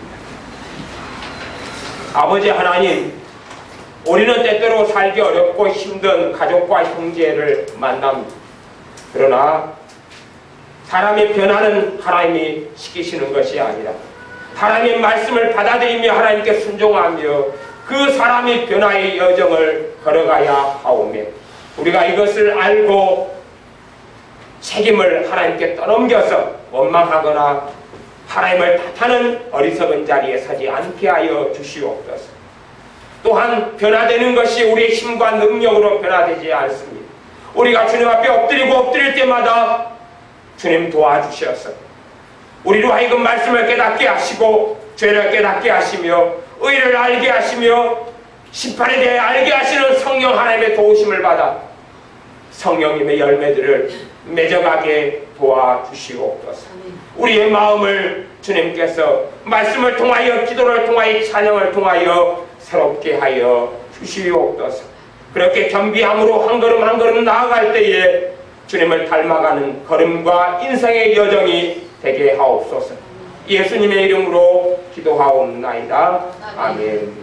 아버지 하나님, 우리는 때때로 살기 어렵고 힘든 가족과 형제를 만납니다. 그러나 사람이 변하는 하나님이 시키시는 것이 아니라 하나님의 말씀을 받아들이며 하나님께 순종하며 그 사람이 변화의 여정을 걸어가야 하오며 우리가 이것을 알고 책임을 하나님께 떠넘겨서 원망하거나 하나님을 탓하는 어리석은 자리에 서지 않게 하여 주시옵소서. 또한 변화되는 것이 우리의 힘과 능력으로 변화되지 않습니다. 우리가 주님 앞에 엎드릴 때마다 주님 도와주셔서 우리로 하여금 말씀을 깨닫게 하시고 죄를 깨닫게 하시며 의를 알게 하시며 심판에 대해 알게 하시는 성령 하나님의 도우심을 받아 성령님의 열매들을 맺어가게 도와주시옵소서. 우리의 마음을 주님께서 말씀을 통하여 기도를 통하여 찬양을 통하여 새롭게 하여 주시옵소서. 그렇게 겸비함으로 한 걸음 한 걸음 나아갈 때에 주님을 닮아가는 걸음과 인생의 여정이 되게 하옵소서. 예수님의 이름으로 기도하옵나이다. 아멘.